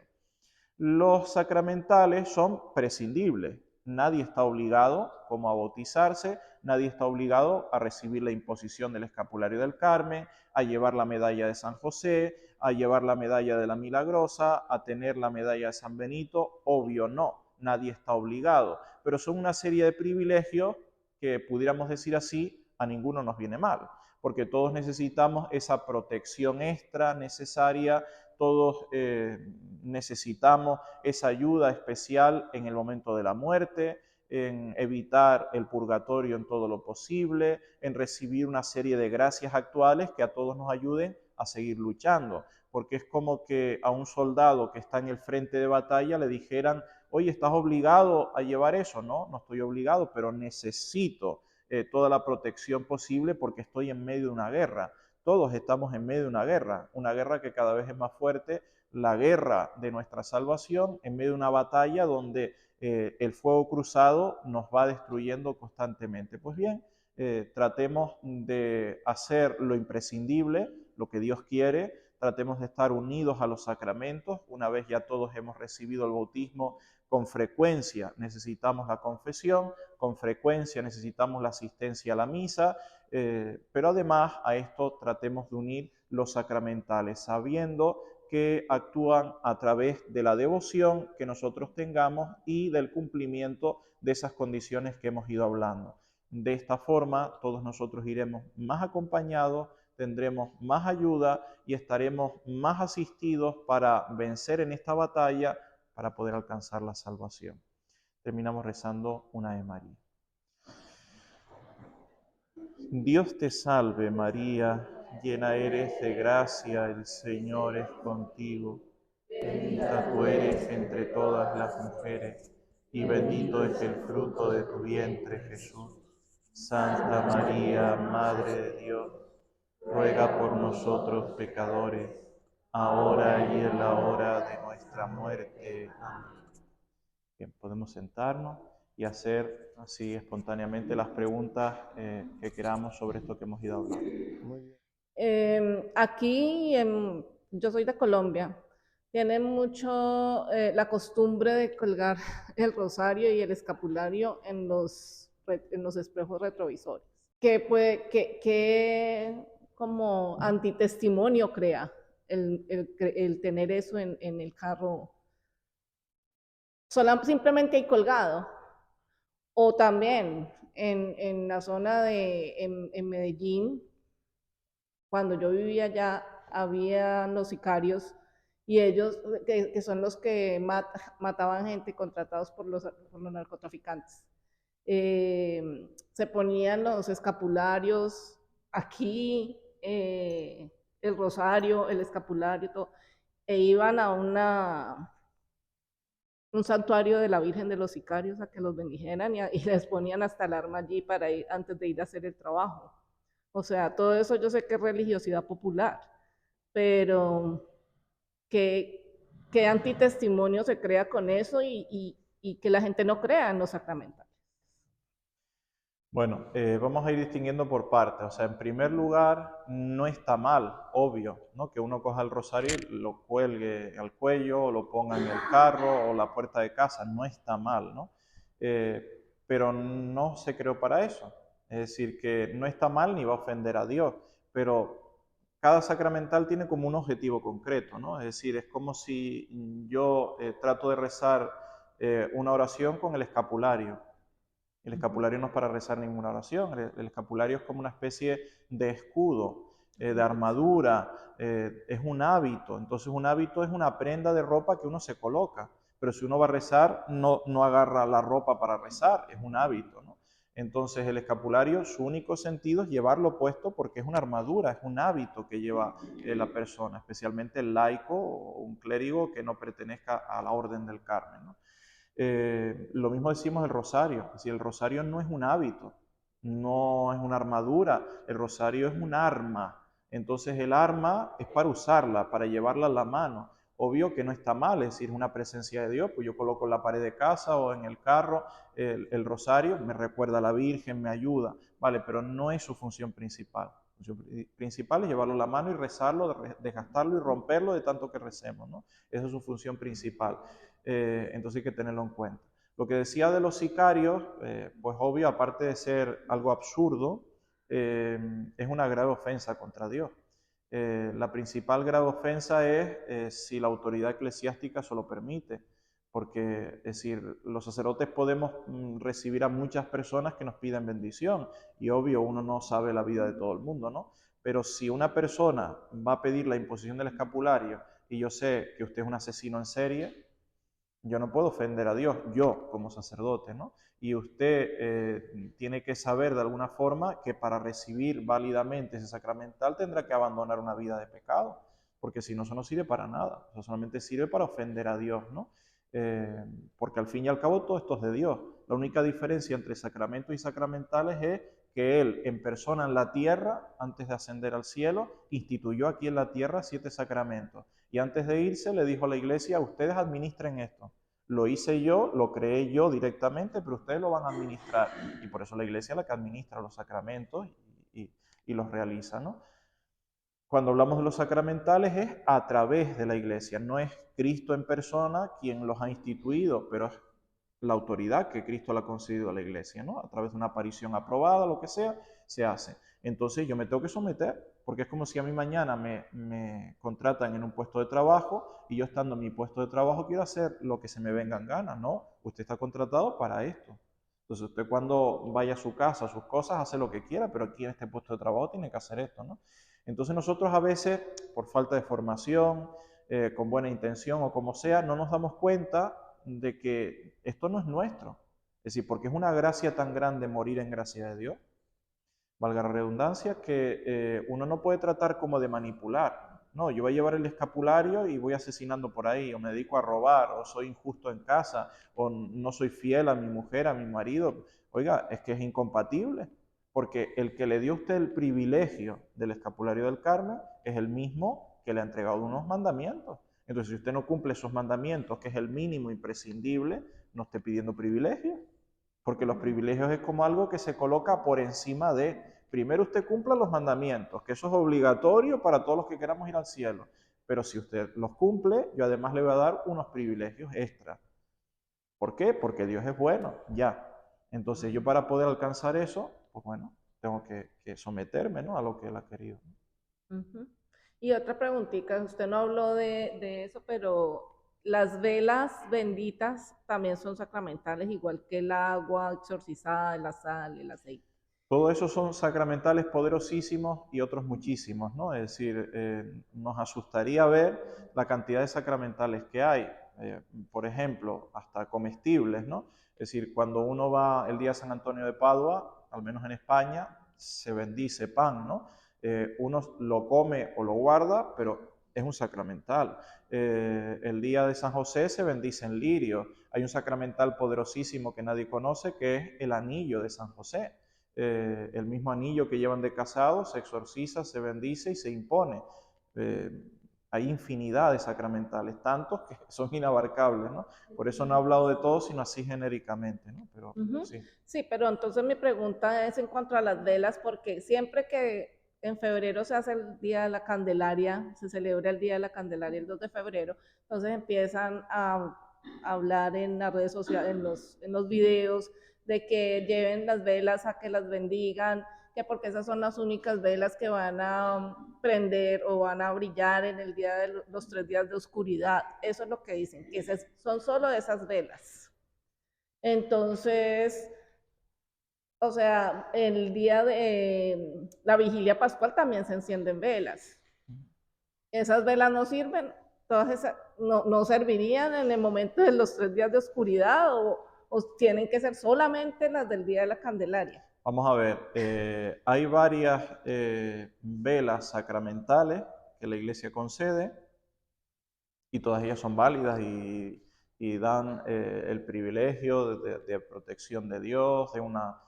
Los sacramentales son prescindibles. Nadie está obligado como a bautizarse, nadie está obligado a recibir la imposición del escapulario del Carmen, a llevar la medalla de San José, a llevar la medalla de la Milagrosa, a tener la medalla de San Benito. Obvio no, nadie está obligado, pero son una serie de privilegios que, pudiéramos decir así, a ninguno nos viene mal, porque todos necesitamos esa protección extra necesaria, todos necesitamos esa ayuda especial en el momento de la muerte, en evitar el purgatorio en todo lo posible, en recibir una serie de gracias actuales que a todos nos ayuden a seguir luchando, porque es como que a un soldado que está en el frente de batalla le dijeran, oye, ¿estás obligado a llevar eso? No, no estoy obligado, pero necesito toda la protección posible porque estoy en medio de una guerra. Todos estamos en medio de una guerra que cada vez es más fuerte, la guerra de nuestra salvación, en medio de una batalla donde el fuego cruzado nos va destruyendo constantemente. Pues bien, tratemos de hacer lo imprescindible, lo que Dios quiere, tratemos de estar unidos a los sacramentos. Una vez ya todos hemos recibido el bautismo, con frecuencia necesitamos la confesión, con frecuencia necesitamos la asistencia a la misa, pero además a esto tratemos de unir los sacramentales, sabiendo que actúan a través de la devoción que nosotros tengamos y del cumplimiento de esas condiciones que hemos ido hablando. De esta forma, todos nosotros iremos más acompañados, tendremos más ayuda y estaremos más asistidos para vencer en esta batalla, para poder alcanzar la salvación. Terminamos rezando una Ave María. Dios te salve María, llena eres de gracia, el Señor es contigo. Bendita tú eres entre todas las mujeres, y bendito es el fruto de tu vientre, Jesús. Santa María, Madre de Dios, ruega por nosotros pecadores, ahora y en la hora de nuestra muerte. Amén. Bien, podemos sentarnos y hacer así espontáneamente las preguntas que queramos sobre esto que hemos ido hablando. Muy bien. Yo soy de Colombia, tienen mucho la costumbre de colgar el rosario y el escapulario en los espejos retrovisores, que como antitestimonio crea el tener eso en el carro, simplemente ahí colgado. O también en la zona en Medellín, cuando yo vivía allá, había los sicarios y ellos, que son los que mataban gente contratados por los narcotraficantes. Se ponían los escapularios aquí, el rosario, el escapulario, todo, e iban a un santuario de la Virgen de los Sicarios a que los bendijeran y les ponían hasta el arma allí para ir antes de ir a hacer el trabajo. O sea, todo eso yo sé que es religiosidad popular, pero ¿qué antitestimonio se crea con eso y que la gente no crea en los sacramentales? Bueno, vamos a ir distinguiendo por partes. O sea, en primer lugar, no está mal, obvio, ¿no? Que uno coja el rosario y lo cuelgue al cuello, o lo ponga en el carro o la puerta de casa. No está mal, ¿no? Pero no se creó para eso. Es decir, que no está mal ni va a ofender a Dios, pero cada sacramental tiene como un objetivo concreto, ¿no? Es decir, es como si yo trato de rezar una oración con el escapulario. El escapulario no es para rezar ninguna oración, el escapulario es como una especie de escudo, de armadura, es un hábito. Entonces un hábito es una prenda de ropa que uno se coloca, pero si uno va a rezar no agarra la ropa para rezar, es un hábito, ¿no? Entonces el escapulario, su único sentido es llevarlo puesto porque es una armadura, es un hábito que lleva la persona, especialmente el laico o un clérigo que no pertenezca a la Orden del Carmen, ¿no? Lo mismo decimos del rosario, es decir, el rosario no es un hábito, no es una armadura, el rosario es un arma, Entonces el arma es para usarla, para llevarla a la mano. Obvio que no está mal, es decir, una presencia de Dios, pues yo coloco en la pared de casa o en el carro el rosario, me recuerda a la Virgen, me ayuda, ¿vale? Pero no es su función principal. Su función principal es llevarlo a la mano y rezarlo, desgastarlo y romperlo de tanto que recemos, ¿no? Esa es su función principal. Entonces hay que tenerlo en cuenta. Lo que decía de los sicarios, pues obvio, aparte de ser algo absurdo, es una grave ofensa contra Dios. La principal grave ofensa es si la autoridad eclesiástica se lo permite, porque es decir, los sacerdotes podemos recibir a muchas personas que nos piden bendición, y obvio uno no sabe la vida de todo el mundo, ¿no? Pero si una persona va a pedir la imposición del escapulario y yo sé que usted es un asesino en serie, yo no puedo ofender a Dios, yo como sacerdote, ¿no? Y usted tiene que saber de alguna forma que para recibir válidamente ese sacramental tendrá que abandonar una vida de pecado, porque si no, eso no sirve para nada, eso solamente sirve para ofender a Dios, ¿no? Porque al fin y al cabo todo esto es de Dios. La única diferencia entre sacramentos y sacramentales es que Él en persona en la tierra, antes de ascender al cielo, instituyó aquí en la tierra 7 sacramentos. Y antes de irse le dijo a la iglesia, ustedes administren esto. Lo hice yo, lo creé yo directamente, pero ustedes lo van a administrar. Y por eso la iglesia es la que administra los sacramentos y los realiza, ¿no? Cuando hablamos de los sacramentales es a través de la iglesia, no es Cristo en persona quien los ha instituido, pero es la autoridad que Cristo le ha concedido a la iglesia, ¿no? A través de una aparición aprobada, lo que sea, se hace. Entonces yo me tengo que someter, porque es como si a mí mañana me contratan en un puesto de trabajo y yo estando en mi puesto de trabajo quiero hacer lo que se me venga en gana, ¿no? Usted está contratado para esto. Entonces usted cuando vaya a su casa, a sus cosas, hace lo que quiera, pero aquí en este puesto de trabajo tiene que hacer esto, ¿no? Entonces nosotros a veces, por falta de formación, con buena intención o como sea, no nos damos cuenta de que esto no es nuestro. Es decir, porque es una gracia tan grande morir en gracia de Dios, valga la redundancia, que uno no puede tratar como de manipular. No, yo voy a llevar el escapulario y voy asesinando por ahí, o me dedico a robar, o soy injusto en casa, o no soy fiel a mi mujer, a mi marido. Oiga, es que es incompatible, porque el que le dio a usted el privilegio del escapulario del Carmen es el mismo que le ha entregado unos mandamientos. Entonces, si usted no cumple esos mandamientos, que es el mínimo imprescindible, no esté pidiendo privilegios, porque los privilegios es como algo que se coloca por encima de, primero usted cumpla los mandamientos, que eso es obligatorio para todos los que queramos ir al cielo, pero si usted los cumple, yo además le voy a dar unos privilegios extra. ¿Por qué? Porque Dios es bueno, ya. Entonces yo para poder alcanzar eso, pues bueno, tengo que someterme, ¿no?, a lo que Él ha querido. Ujú. Y otra preguntita, usted no habló de eso, pero las velas benditas también son sacramentales, igual que el agua exorcizada, la sal, el aceite. Todo eso son sacramentales poderosísimos y otros muchísimos, ¿no? Es decir, nos asustaría ver la cantidad de sacramentales que hay. Por ejemplo, hasta comestibles, ¿no? Es decir, cuando uno va el día de San Antonio de Padua, al menos en España, se bendice pan, ¿no? Uno lo come o lo guarda, pero es un sacramental. El día de San José se bendicen lirios. Hay un sacramental poderosísimo que nadie conoce, que es el anillo de San José. El mismo anillo que llevan de casado se exorciza, se bendice y se impone. Hay infinidad de sacramentales, tantos que son inabarcables, ¿no? Por eso no he hablado de todos, sino así genéricamente, ¿no? Pero sí. Sí, pero entonces mi pregunta es en cuanto a las velas, porque siempre que en febrero se hace el Día de la Candelaria, se celebra el Día de la Candelaria el 2 de febrero, entonces empiezan a hablar en las redes sociales, en los videos, de que lleven las velas a que las bendigan, que porque esas son las únicas velas que van a prender o van a brillar en el día de los 3 días de oscuridad. Eso es lo que dicen, que son solo esas velas. Entonces, o sea, el día de la vigilia pascual también se encienden velas. Esas velas no sirven, todas esas no servirían en el momento de los 3 días de oscuridad o tienen que ser solamente las del día de la Candelaria. Vamos a ver, hay varias velas sacramentales que la Iglesia concede y todas ellas son válidas y dan el privilegio de protección de Dios, de una,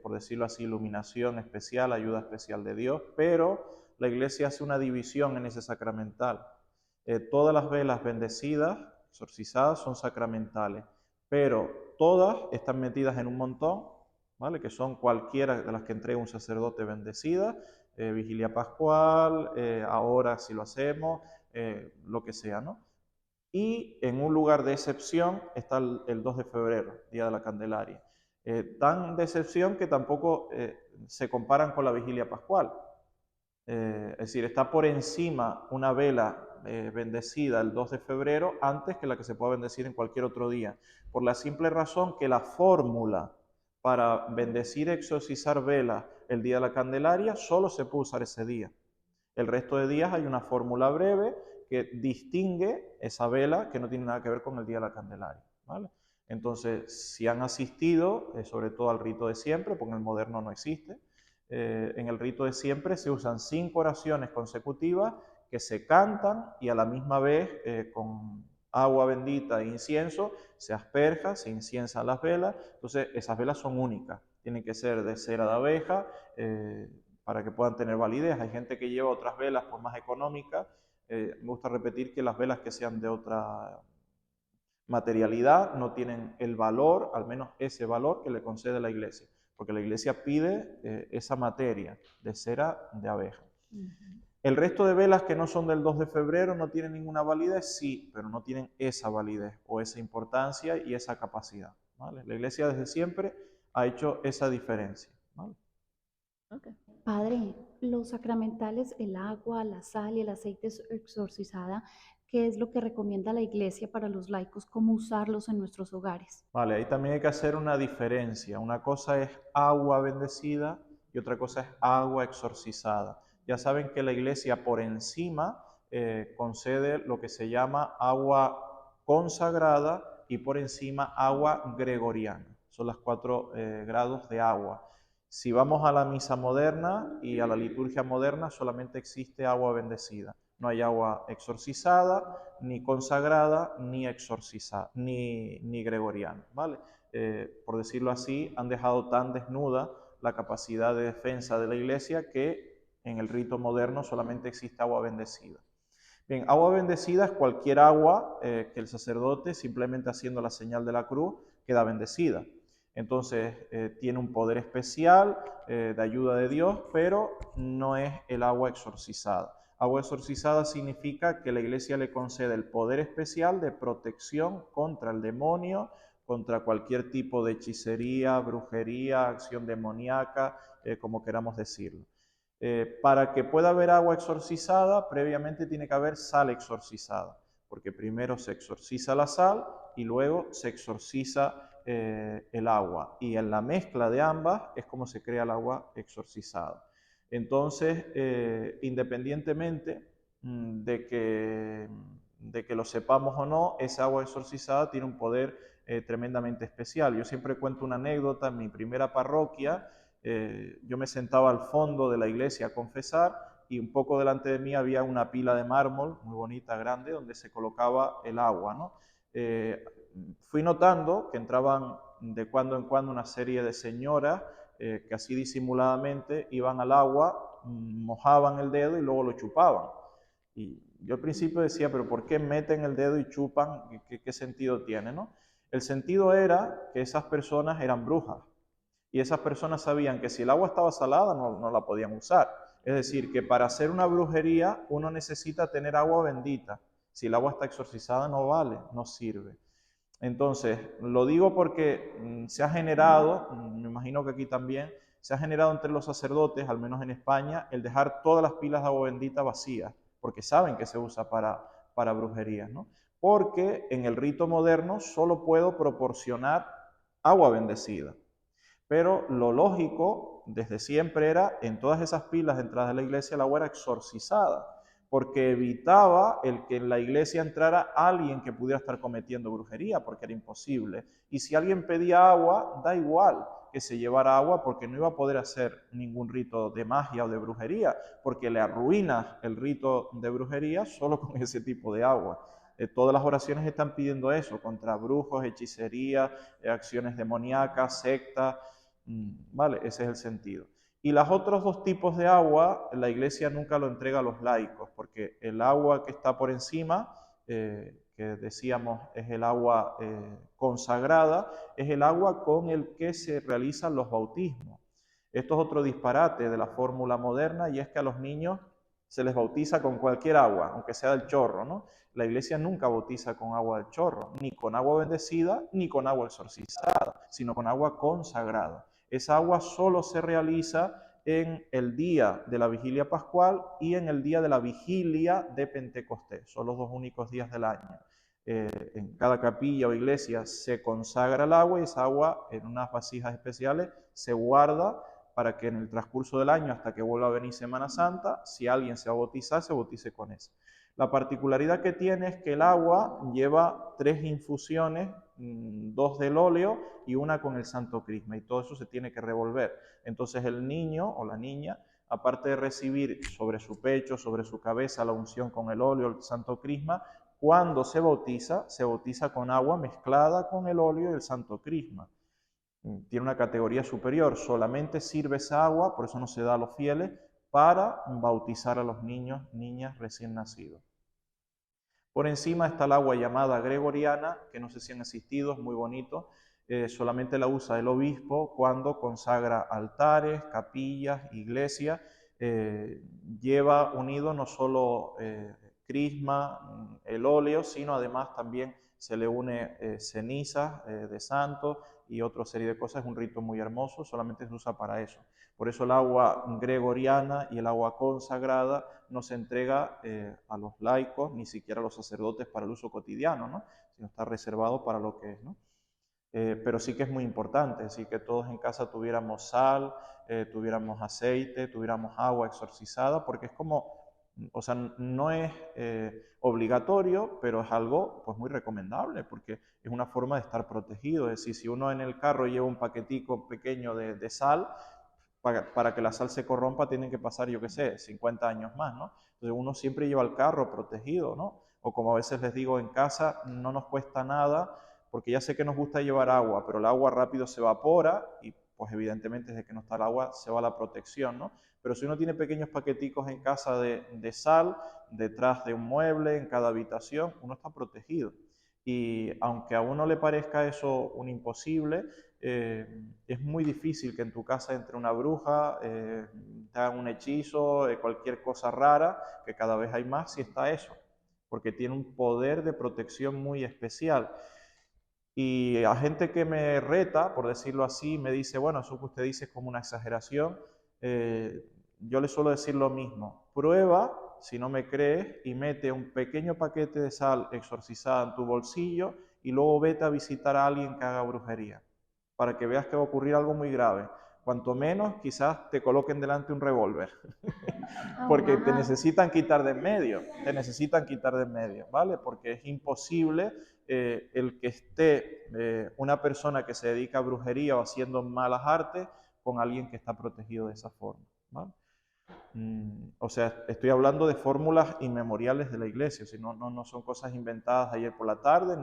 por decirlo así, iluminación especial, ayuda especial de Dios, pero la iglesia hace una división en ese sacramental. Todas las velas bendecidas, exorcizadas, son sacramentales, pero todas están metidas en un montón, ¿vale? Que son cualquiera de las que entrega un sacerdote bendecida, vigilia pascual, ahora si lo hacemos, lo que sea, ¿no? Y en un lugar de excepción está el 2 de febrero, Día de la Candelaria. Tan de excepción que tampoco se comparan con la vigilia pascual. Es decir, está por encima una vela bendecida el 2 de febrero antes que la que se pueda bendecir en cualquier otro día, por la simple razón que la fórmula para bendecir y exorcizar velas el día de la Candelaria solo se puede usar ese día. El resto de días hay una fórmula breve que distingue esa vela que no tiene nada que ver con el día de la Candelaria, ¿vale? Entonces, si han asistido, sobre todo al rito de siempre, porque en el moderno no existe, en el rito de siempre se usan 5 oraciones consecutivas que se cantan y a la misma vez con agua bendita e incienso se asperja, se inciensan las velas. Entonces esas velas son únicas, tienen que ser de cera de abeja para que puedan tener validez. Hay gente que lleva otras velas por más económicas. Me gusta repetir que las velas que sean de otra materialidad no tienen el valor, al menos ese valor que le concede la iglesia, porque la iglesia pide esa materia de cera de abeja. El resto de velas que no son del 2 de febrero no tienen ninguna validez, sí, pero no tienen esa validez o esa importancia y esa capacidad, ¿vale? La iglesia desde siempre ha hecho esa diferencia, ¿vale? Okay. Padre, los sacramentales, el agua, la sal y el aceite exorcizada, ¿qué es lo que recomienda la iglesia para los laicos? ¿Cómo usarlos en nuestros hogares? Vale, ahí también hay que hacer una diferencia. Una cosa es agua bendecida y otra cosa es agua exorcizada. Ya saben que la iglesia por encima concede lo que se llama agua consagrada y por encima agua gregoriana. Son los 4 grados de agua. Si vamos a la misa moderna y a la liturgia moderna, solamente existe agua bendecida. No hay agua exorcizada, ni consagrada, ni exorcizada, ni gregoriana, ¿vale? Por decirlo así, han dejado tan desnuda la capacidad de defensa de la iglesia que en el rito moderno solamente existe agua bendecida. Bien, agua bendecida es cualquier agua que el sacerdote, simplemente haciendo la señal de la cruz, queda bendecida. Entonces tiene un poder especial de ayuda de Dios, pero no es el agua exorcizada. Agua exorcizada significa que la iglesia le concede el poder especial de protección contra el demonio, contra cualquier tipo de hechicería, brujería, acción demoníaca, como queramos decirlo. Para que pueda haber agua exorcizada, previamente tiene que haber sal exorcizada, porque primero se exorciza la sal y luego se exorciza el agua. Y en la mezcla de ambas es como se crea el agua exorcizada. Entonces, independientemente de que lo sepamos o no, esa agua exorcizada tiene un poder tremendamente especial. Yo siempre cuento una anécdota. En mi primera parroquia, yo me sentaba al fondo de la iglesia a confesar y un poco delante de mí había una pila de mármol muy bonita, grande, donde se colocaba el agua, ¿no? Fui notando que entraban de cuando en cuando una serie de señoras que así disimuladamente iban al agua, mojaban el dedo y luego lo chupaban. Y yo al principio decía, pero ¿por qué meten el dedo y chupan? ¿Qué sentido tiene, no? El sentido era que esas personas eran brujas y esas personas sabían que si el agua estaba salada no la podían usar. Es decir, que para hacer una brujería uno necesita tener agua bendita. Si el agua está exorcizada no vale, no sirve. Entonces, lo digo porque se ha generado, me imagino que aquí también, se ha generado entre los sacerdotes, al menos en España, el dejar todas las pilas de agua bendita vacías, porque saben que se usa para brujerías, ¿no? Porque en el rito moderno solo puedo proporcionar agua bendecida. Pero lo lógico, desde siempre era, en todas esas pilas de entrada de la iglesia, el agua era exorcizada, porque evitaba el que en la iglesia entrara alguien que pudiera estar cometiendo brujería, porque era imposible. Y si alguien pedía agua, da igual que se llevara agua, porque no iba a poder hacer ningún rito de magia o de brujería, porque le arruinas el rito de brujería solo con ese tipo de agua. Todas las oraciones están pidiendo eso, contra brujos, hechicería, acciones demoníacas, sectas, ¿vale? Ese es el sentido. Y los otros dos tipos de agua, la iglesia nunca lo entrega a los laicos, porque el agua que está por encima, que decíamos es el agua consagrada, es el agua con el que se realizan los bautismos. Esto es otro disparate de la fórmula moderna, y es que a los niños se les bautiza con cualquier agua, aunque sea del chorro, ¿no? La iglesia nunca bautiza con agua del chorro, ni con agua bendecida, ni con agua exorcizada, sino con agua consagrada. Esa agua solo se realiza en el día de la vigilia pascual y en el día de la vigilia de Pentecostés. Son los dos únicos días del año. En cada capilla o iglesia se consagra el agua, y esa agua en unas vasijas especiales se guarda para que en el transcurso del año, hasta que vuelva a venir Semana Santa, si alguien se va a bautizar, se bautice con eso. La particularidad que tiene es que el agua lleva 3 infusiones, 2 del óleo y una con el Santo Crisma, y todo eso se tiene que revolver. Entonces el niño o la niña, aparte de recibir sobre su pecho, sobre su cabeza la unción con el óleo, el Santo Crisma, cuando se bautiza con agua mezclada con el óleo y el Santo Crisma. Tiene una categoría superior, solamente sirve esa agua, por eso no se da a los fieles, para bautizar a los niños, niñas recién nacidos. Por encima está el agua llamada gregoriana, que no sé si han asistido, es muy bonito, solamente la usa el obispo cuando consagra altares, capillas, iglesias, lleva unido no solo crisma, el óleo, sino además también se le une cenizas de santos y otra serie de cosas. Es un rito muy hermoso, solamente se usa para eso. Por eso el agua gregoriana y el agua consagrada no se entrega a los laicos, ni siquiera a los sacerdotes para el uso cotidiano, ¿no? Sino está reservado para lo que es, ¿no? Pero sí que es muy importante, así que todos en casa tuviéramos sal, tuviéramos aceite, tuviéramos agua exorcizada, porque es como, o sea, no es obligatorio, pero es algo pues muy recomendable, porque es una forma de estar protegido. Es decir, si uno en el carro lleva un paquetico pequeño de sal, para que la sal se corrompa tienen que pasar, yo qué sé, 50 años más, ¿no? Entonces uno siempre lleva el carro protegido, ¿no? O como a veces les digo, en casa no nos cuesta nada, porque ya sé que nos gusta llevar agua, pero el agua rápido se evapora y pues evidentemente desde que no está el agua se va la protección, ¿no? Pero si uno tiene pequeños paqueticos en casa de sal, detrás de un mueble, en cada habitación, uno está protegido. Y aunque a uno le parezca eso un imposible, es muy difícil que en tu casa entre una bruja, te haga un hechizo, cualquier cosa rara, que cada vez hay más, si está eso, porque tiene un poder de protección muy especial. Y a gente que me reta, por decirlo así, me dice, bueno, eso que usted dice es como una exageración, yo le suelo decir lo mismo: prueba, si no me crees, y mete un pequeño paquete de sal exorcizada en tu bolsillo y luego vete a visitar a alguien que haga brujería, para que veas que va a ocurrir algo muy grave. Cuanto menos, quizás te coloquen delante un revólver, porque te necesitan quitar de en medio, ¿vale? Porque es imposible el que esté una persona que se dedica a brujería o haciendo malas artes con alguien que está protegido de esa forma, ¿vale? O sea, estoy hablando de fórmulas inmemoriales de la iglesia, si no son cosas inventadas ayer por la tarde,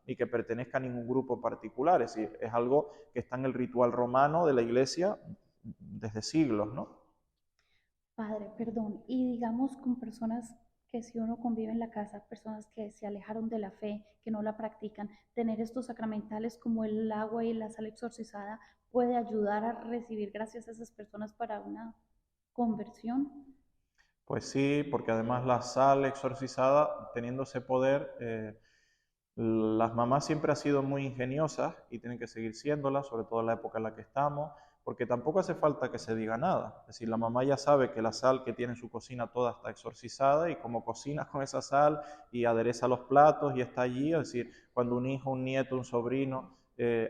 ni que pertenezcan a ningún grupo particular, es decir, es algo que está en el ritual romano de la iglesia desde siglos, ¿no? Padre, perdón, y digamos con personas que si uno convive en la casa, personas que se alejaron de la fe, que no la practican, tener estos sacramentales como el agua y la sal exorcizada puede ayudar a recibir gracias a esas personas para una conversión. Pues sí, porque además la sal exorcizada, teniendo ese poder, las mamás siempre han sido muy ingeniosas y tienen que seguir siéndolas, sobre todo en la época en la que estamos, porque tampoco hace falta que se diga nada. Es decir, la mamá ya sabe que la sal que tiene en su cocina toda está exorcizada, y como cocina con esa sal y adereza los platos y está allí, es decir, cuando un hijo, un nieto, un sobrino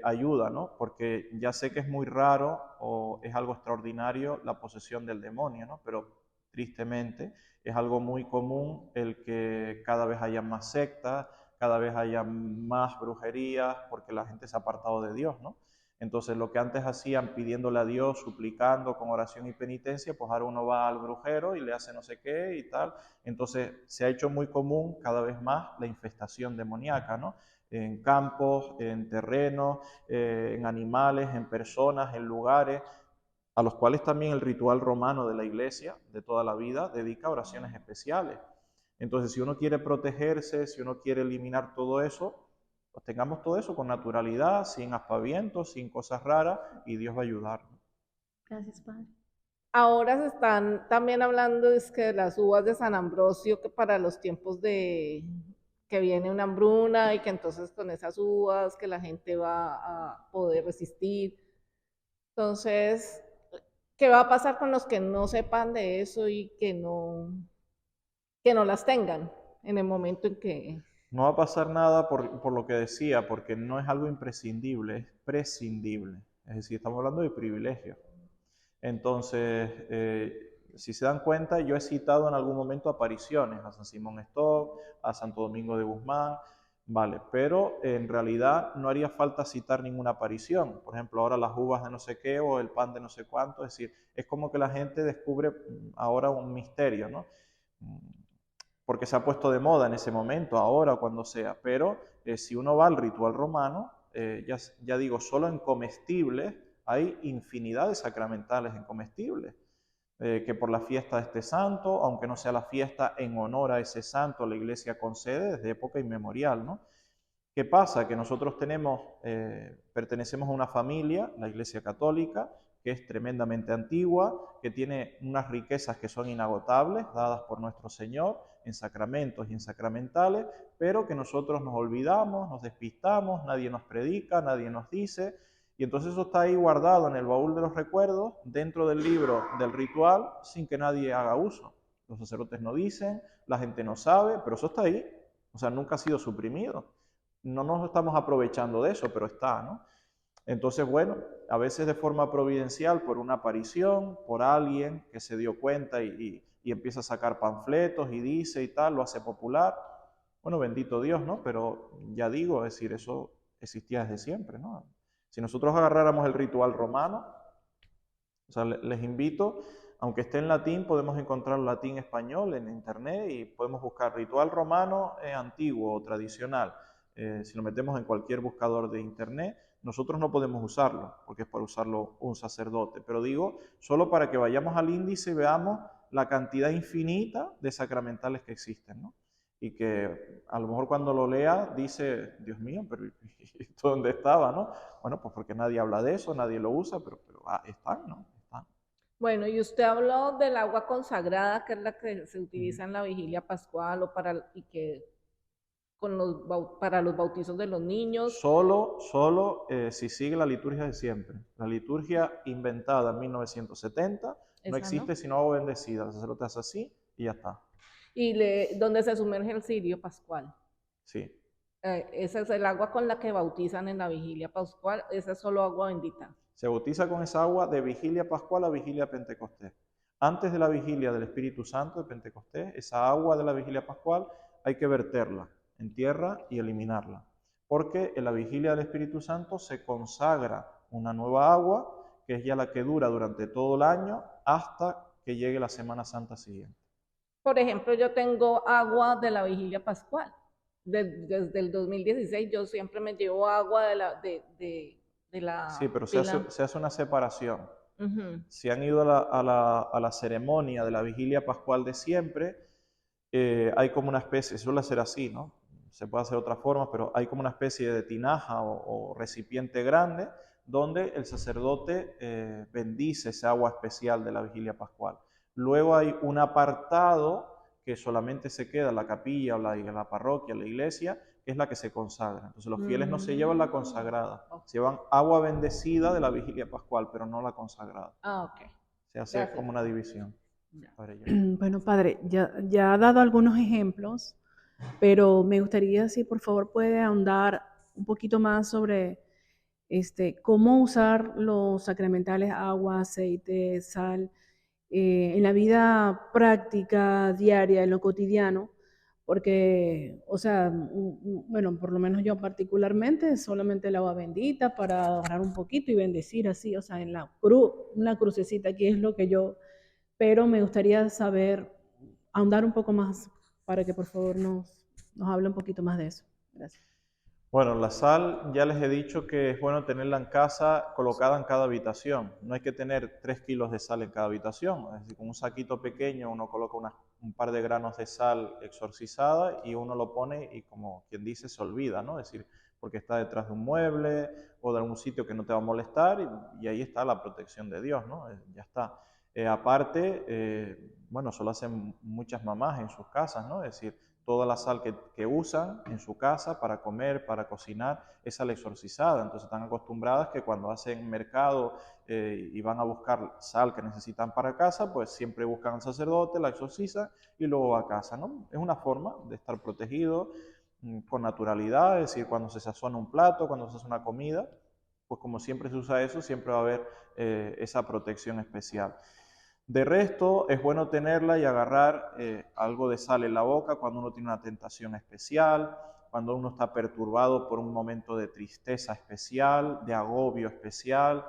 ayuda, ¿no? Porque ya sé que es muy raro o es algo extraordinario la posesión del demonio, ¿no? Pero tristemente es algo muy común el que cada vez haya más sectas, cada vez haya más brujerías, porque la gente se ha apartado de Dios, ¿no? Entonces lo que antes hacían pidiéndole a Dios, suplicando con oración y penitencia, pues ahora uno va al brujero y le hace no sé qué y tal. Entonces se ha hecho muy común cada vez más la infestación demoníaca, ¿no? En campos, en terrenos, en animales, en personas, en lugares. a los cuales también el ritual romano de la iglesia de toda la vida dedica oraciones especiales. Entonces, si uno quiere protegerse, si uno quiere eliminar todo eso, pues tengamos todo eso con naturalidad, sin aspavientos, sin cosas raras, y Dios va a ayudarnos. Gracias, Padre. Ahora se están también hablando de las uvas de San Ambrosio, que para los tiempos de que viene una hambruna y que entonces con esas uvas que la gente va a poder resistir. Entonces, ¿qué va a pasar con los que no sepan de eso y que no las tengan en el momento en que... No va a pasar nada por lo que decía, porque no es algo imprescindible, es prescindible. Es decir, estamos hablando de privilegio. Entonces, si se dan cuenta, yo he citado en algún momento apariciones a San Simón Stock, a Santo Domingo de Guzmán, vale, pero en realidad no haría falta citar ninguna aparición. Por ejemplo, ahora las uvas de no sé qué o el pan de no sé cuánto, es decir, es como que la gente descubre ahora un misterio, ¿no? Porque se ha puesto de moda en ese momento, ahora o cuando sea, pero si uno va al ritual romano, ya digo, solo en comestibles hay infinidad de sacramentales en comestibles, que por la fiesta de este santo, aunque no sea la fiesta en honor a ese santo, la iglesia concede desde época inmemorial, ¿no? ¿Qué pasa? Que nosotros pertenecemos a una familia, la Iglesia Católica, que es tremendamente antigua, que tiene unas riquezas que son inagotables, dadas por nuestro Señor, en sacramentos y en sacramentales, pero que nosotros nos olvidamos, nos despistamos, nadie nos predica, nadie nos dice, y entonces eso está ahí guardado en el baúl de los recuerdos, dentro del libro del ritual, sin que nadie haga uso. Los sacerdotes no dicen, la gente no sabe, pero eso está ahí, o sea, nunca ha sido suprimido. No nos estamos aprovechando de eso, pero está, ¿no? Entonces, bueno, a veces de forma providencial, por una aparición, por alguien que se dio cuenta y empieza a sacar panfletos y dice y tal, lo hace popular. Bueno, bendito Dios, ¿no? Pero ya digo, es decir, eso existía desde siempre, ¿no? Si nosotros agarráramos el ritual romano, o sea, les invito, aunque esté en latín, podemos encontrar latín español en internet y podemos buscar ritual romano antiguo o tradicional. Si lo metemos en cualquier buscador de internet, nosotros no podemos usarlo, porque es para usarlo un sacerdote. Pero digo, solo para que vayamos al índice y veamos la cantidad infinita de sacramentales que existen, ¿no? Y que a lo mejor cuando lo lea dice, Dios mío, pero ¿esto dónde estaba, no? Bueno, pues porque nadie habla de eso, nadie lo usa, pero están, ¿no? Están. Bueno, y usted habló del agua consagrada, que es la que se utiliza en la vigilia pascual o para los bautizos de los niños. Solo si sigue la liturgia de siempre. La liturgia inventada en 1970 no existe sino agua bendecida. El sacerdote hace así y ya está. Y donde se sumerge el cirio pascual. Sí. Ese es el agua con la que bautizan en la vigilia pascual, esa es solo agua bendita. Se bautiza con esa agua de vigilia pascual a vigilia pentecostés. Antes de la vigilia del Espíritu Santo de Pentecostés, esa agua de la vigilia pascual hay que verterla en tierra y eliminarla. Porque en la vigilia del Espíritu Santo se consagra una nueva agua, que es ya la que dura durante todo el año hasta que llegue la Semana Santa siguiente. Por ejemplo, yo tengo agua de la vigilia pascual. Desde el 2016 yo siempre me llevo agua de la Sí, pero se hace una separación. Si han ido a la ceremonia de la vigilia pascual de siempre, hay como una especie, suele ser así, ¿no? Se puede hacer de otra forma, pero hay como una especie de tinaja o recipiente grande donde el sacerdote bendice esa agua especial de la vigilia pascual. Luego hay un apartado que solamente se queda en la capilla o la parroquia, la iglesia, que es la que se consagra. Entonces los fieles no se llevan la consagrada, se llevan agua bendecida de la vigilia pascual, pero no la consagrada. Ok. Se hace como una división. Bueno, padre, ya ha dado algunos ejemplos, pero me gustaría si por favor puede ahondar un poquito más sobre cómo usar los sacramentales, agua, aceite, sal, en la vida práctica, diaria, en lo cotidiano, porque, o sea, bueno, por lo menos yo particularmente, solamente el agua bendita para agarrar un poquito y bendecir así, o sea, en la una crucecita, aquí es lo que yo, pero me gustaría saber, ahondar un poco más, para que por favor nos hable un poquito más de eso. Gracias. Bueno, la sal ya les he dicho que es bueno tenerla en casa colocada en cada habitación. No hay que tener 3 kilos de sal en cada habitación. Es decir, con un saquito pequeño uno coloca un par de granos de sal exorcizada y uno lo pone y, como quien dice, se olvida, ¿no? Es decir, porque está detrás de un mueble o de algún sitio que no te va a molestar y ahí está la protección de Dios, ¿no? Ya está. Aparte, bueno, eso lo hacen muchas mamás en sus casas, ¿no? Es decir, toda la sal que usan en su casa para comer, para cocinar, es sal exorcizada. Entonces están acostumbradas que cuando hacen mercado y van a buscar sal que necesitan para casa, pues siempre buscan al sacerdote, la exorcizan y luego va a casa, ¿no? Es una forma de estar protegido con naturalidad, es decir, cuando se sazona un plato, cuando se hace una comida, pues como siempre se usa eso, siempre va a haber esa protección especial. De resto, es bueno tenerla y agarrar algo de sal en la boca cuando uno tiene una tentación especial, cuando uno está perturbado por un momento de tristeza especial, de agobio especial,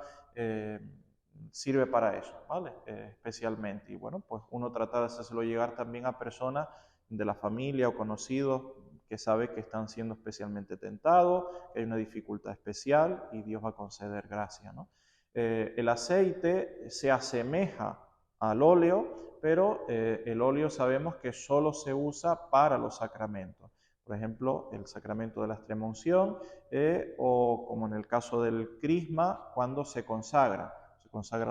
sirve para eso, ¿vale? Especialmente. Y bueno, pues uno trata de hacérselo llegar también a personas de la familia o conocidos que sabe que están siendo especialmente tentados, que hay una dificultad especial y Dios va a conceder gracia, ¿no? El aceite se asemeja al óleo, pero el óleo sabemos que solo se usa para los sacramentos. Por ejemplo, el sacramento de la extremaunción o como en el caso del crisma, cuando se consagra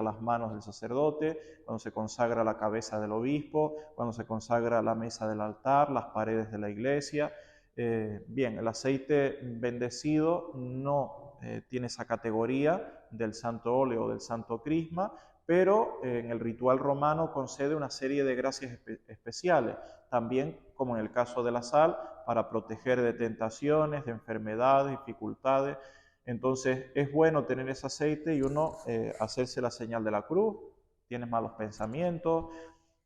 las manos del sacerdote, cuando se consagra la cabeza del obispo, cuando se consagra la mesa del altar, las paredes de la iglesia. Bien, el aceite bendecido no tiene esa categoría del santo óleo o del santo crisma, pero en el ritual romano concede una serie de gracias especiales, también como en el caso de la sal, para proteger de tentaciones, de enfermedades, dificultades. Entonces es bueno tener ese aceite y uno hacerse la señal de la cruz, tienes malos pensamientos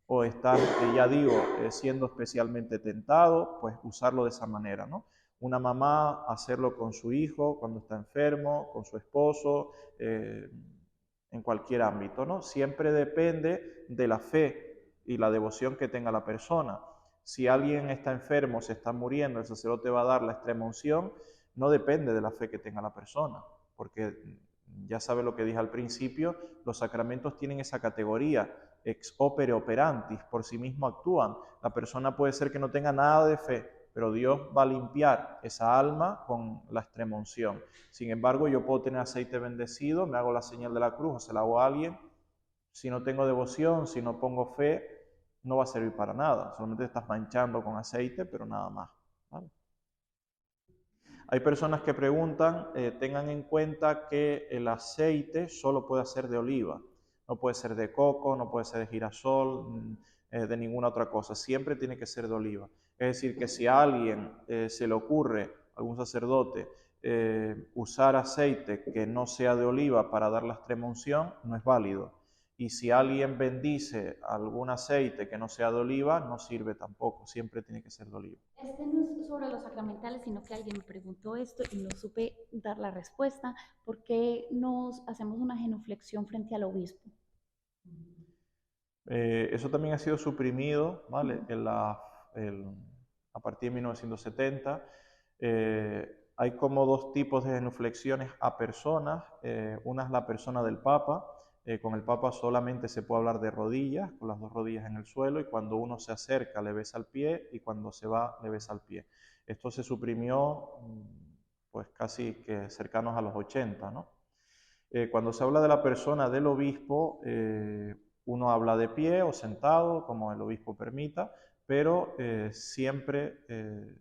o estás, ya digo, siendo especialmente tentado, pues usarlo de esa manera, ¿no? Una mamá hacerlo con su hijo cuando está enfermo, con su esposo, en cualquier ámbito, ¿no? Siempre depende de la fe y la devoción que tenga la persona. Si alguien está enfermo, se está muriendo, el sacerdote va a dar la extremaunción, no depende de la fe que tenga la persona, porque ya sabe lo que dije al principio, los sacramentos tienen esa categoría, ex opere operantis, por sí mismo actúan. La persona puede ser que no tenga nada de fe, pero Dios va a limpiar esa alma con la extremaunción. Sin embargo, yo puedo tener aceite bendecido, me hago la señal de la cruz o se la hago a alguien. Si no tengo devoción, si no pongo fe, no va a servir para nada. Solamente estás manchando con aceite, pero nada más, ¿vale? Hay personas que preguntan, tengan en cuenta que el aceite solo puede ser de oliva. No puede ser de coco, no puede ser de girasol, de ninguna otra cosa. Siempre tiene que ser de oliva. Es decir, que si a alguien se le ocurre, algún sacerdote, usar aceite que no sea de oliva para dar la extremaunción, no es válido. Y si alguien bendice algún aceite que no sea de oliva, no sirve tampoco. Siempre tiene que ser de oliva. Este no es sobre los sacramentales, sino que alguien me preguntó esto y no supe dar la respuesta. ¿Por qué nos hacemos una genuflexión frente al obispo? Eso también ha sido suprimido, ¿vale? A partir de 1970. Hay como dos tipos de genuflexiones a personas. Una es la persona del Papa. Con el Papa solamente se puede hablar de rodillas, con las dos rodillas en el suelo, y cuando uno se acerca le besa el pie y cuando se va le besa el pie. Esto se suprimió pues casi que cercanos a los 80, ¿no? Cuando se habla de la persona del obispo, uno habla de pie o sentado, como el obispo permita, pero siempre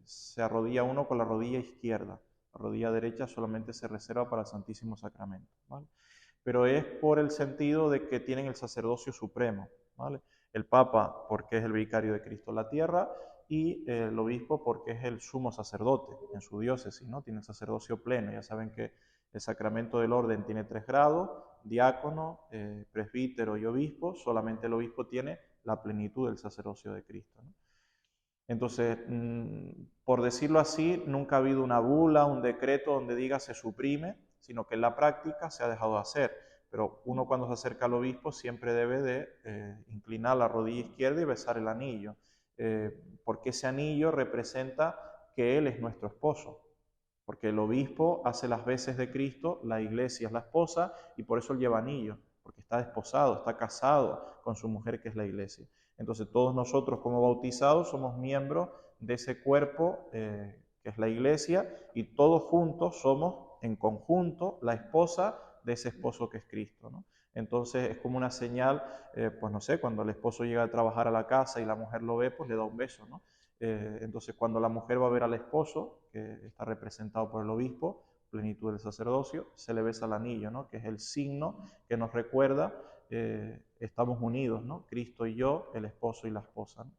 se arrodilla uno con la rodilla izquierda. La rodilla derecha solamente se reserva para el Santísimo Sacramento, ¿vale? Pero es por el sentido de que tienen el sacerdocio supremo, ¿vale? El Papa porque es el vicario de Cristo en la tierra y el obispo porque es el sumo sacerdote en su diócesis, ¿no? Tiene el sacerdocio pleno. Ya saben que el sacramento del orden tiene 3 grados, diácono, presbítero y obispo. Solamente el obispo tiene la plenitud del sacerdocio de Cristo, ¿no? Entonces, por decirlo así, nunca ha habido una bula, un decreto donde diga se suprime, sino que en la práctica se ha dejado de hacer. Pero uno cuando se acerca al obispo siempre debe de inclinar la rodilla izquierda y besar el anillo, porque ese anillo representa que él es nuestro esposo. porque el obispo hace las veces de Cristo, la iglesia es la esposa y por eso él lleva anillo, porque está desposado, está casado con su mujer que es la iglesia. Entonces todos nosotros como bautizados somos miembros de ese cuerpo que es la iglesia y todos juntos somos en conjunto la esposa de ese esposo que es Cristo, ¿no? Entonces es como una señal, pues no sé, cuando el esposo llega a trabajar a la casa y la mujer lo ve, pues le da un beso, ¿no? Entonces cuando la mujer va a ver al esposo, que está representado por el obispo, plenitud del sacerdocio, se le besa el anillo, ¿no? Que es el signo que nos recuerda, estamos unidos, ¿no? Cristo y yo, el esposo y la esposa, ¿no?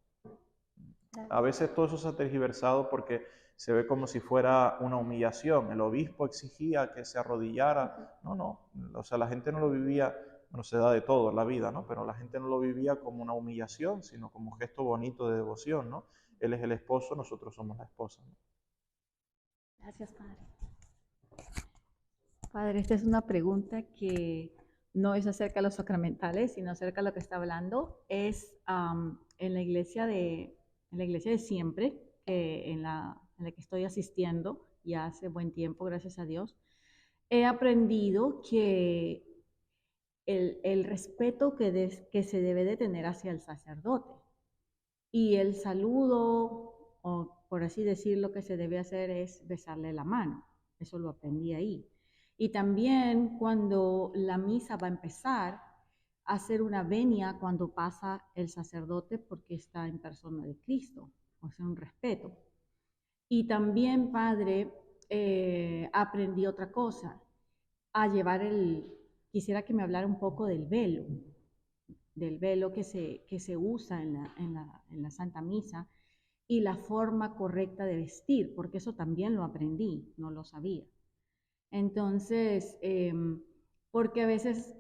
A veces todo eso se ha tergiversado porque se ve como si fuera una humillación. El obispo exigía que se arrodillara. No, o sea, la gente no lo vivía, bueno, se da de todo en la vida, ¿no? Pero la gente no lo vivía como una humillación, sino como un gesto bonito de devoción, ¿no? Él es el esposo, nosotros somos la esposa, ¿no? Gracias, Padre. Padre, esta es una pregunta que no es acerca de los sacramentales, sino acerca de lo que está hablando. Es en la iglesia de siempre, en la que estoy asistiendo ya hace buen tiempo, gracias a Dios, he aprendido que el respeto que se debe de tener hacia el sacerdote y el saludo, o por así decirlo, que se debe hacer es besarle la mano. Eso lo aprendí ahí. Y también cuando la misa va a empezar, hacer una venia cuando pasa el sacerdote porque está en persona de Cristo, o sea, un respeto. Y también, Padre, aprendí otra cosa, a llevar quisiera que me hablara un poco del velo que se usa en la Santa Misa y la forma correcta de vestir, porque eso también lo aprendí, no lo sabía. Entonces, porque a veces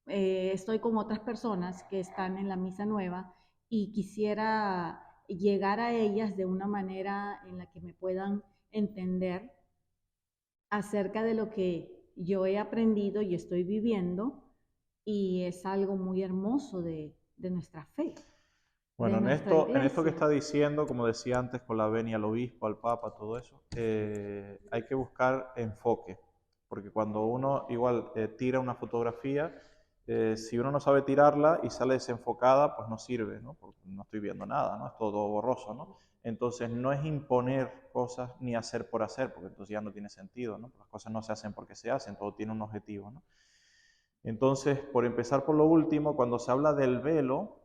estoy con otras personas que están en la misa nueva y quisiera llegar a ellas de una manera en la que me puedan entender acerca de lo que yo he aprendido y estoy viviendo, y es algo muy hermoso de nuestra fe. Bueno, en esto que está diciendo, como decía antes, con la venia al obispo, al papa, todo eso, hay que buscar enfoque, porque cuando uno igual tira una fotografía, si uno no sabe tirarla y sale desenfocada, pues no sirve, ¿no? Porque no estoy viendo nada, ¿no? Es todo borroso, ¿no? Entonces no es imponer cosas ni hacer por hacer, porque entonces ya no tiene sentido, ¿no? Las cosas no se hacen porque se hacen, todo tiene un objetivo, ¿no? Entonces, por empezar por lo último, cuando se habla del velo,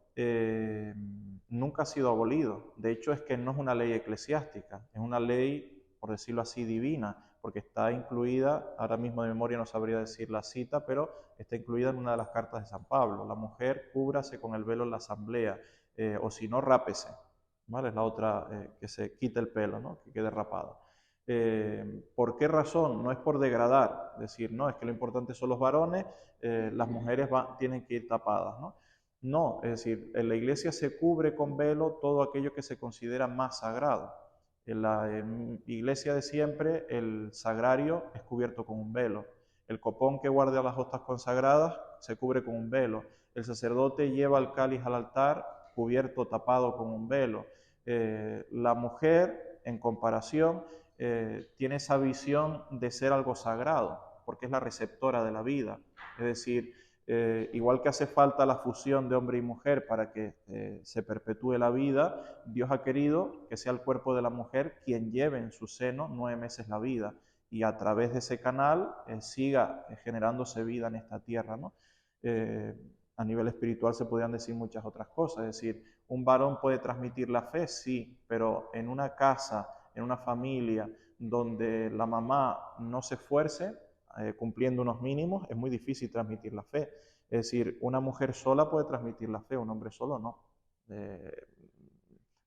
nunca ha sido abolido. De hecho, es que no es una ley eclesiástica, es una ley, por decirlo así, divina, porque está incluida, ahora mismo de memoria no sabría decir la cita, pero está incluida en una de las cartas de San Pablo. La mujer cúbrase con el velo en la asamblea, o si no, rápese, ¿vale? Es la otra, que se quite el pelo, ¿no? Que quede rapado. ¿Por qué razón? No es por degradar, decir, no, es que lo importante son los varones, las mujeres tienen que ir tapadas, ¿no? No, es decir, en la iglesia se cubre con velo todo aquello que se considera más sagrado. En la iglesia de siempre, el sagrario es cubierto con un velo. El copón que guarda las hostas consagradas se cubre con un velo. El sacerdote lleva el cáliz al altar cubierto, tapado con un velo. La mujer, en comparación, tiene esa visión de ser algo sagrado, porque es la receptora de la vida. Es decir, igual que hace falta la fusión de hombre y mujer para que se perpetúe la vida, Dios ha querido que sea el cuerpo de la mujer quien lleve en su seno 9 meses la vida y a través de ese canal siga generándose vida en esta tierra, ¿no? A nivel espiritual se podrían decir muchas otras cosas, es decir, un varón puede transmitir la fe, sí, pero en una casa, en una familia donde la mamá no se esfuerce, cumpliendo unos mínimos, es muy difícil transmitir la fe. Es decir, una mujer sola puede transmitir la fe, un hombre solo no.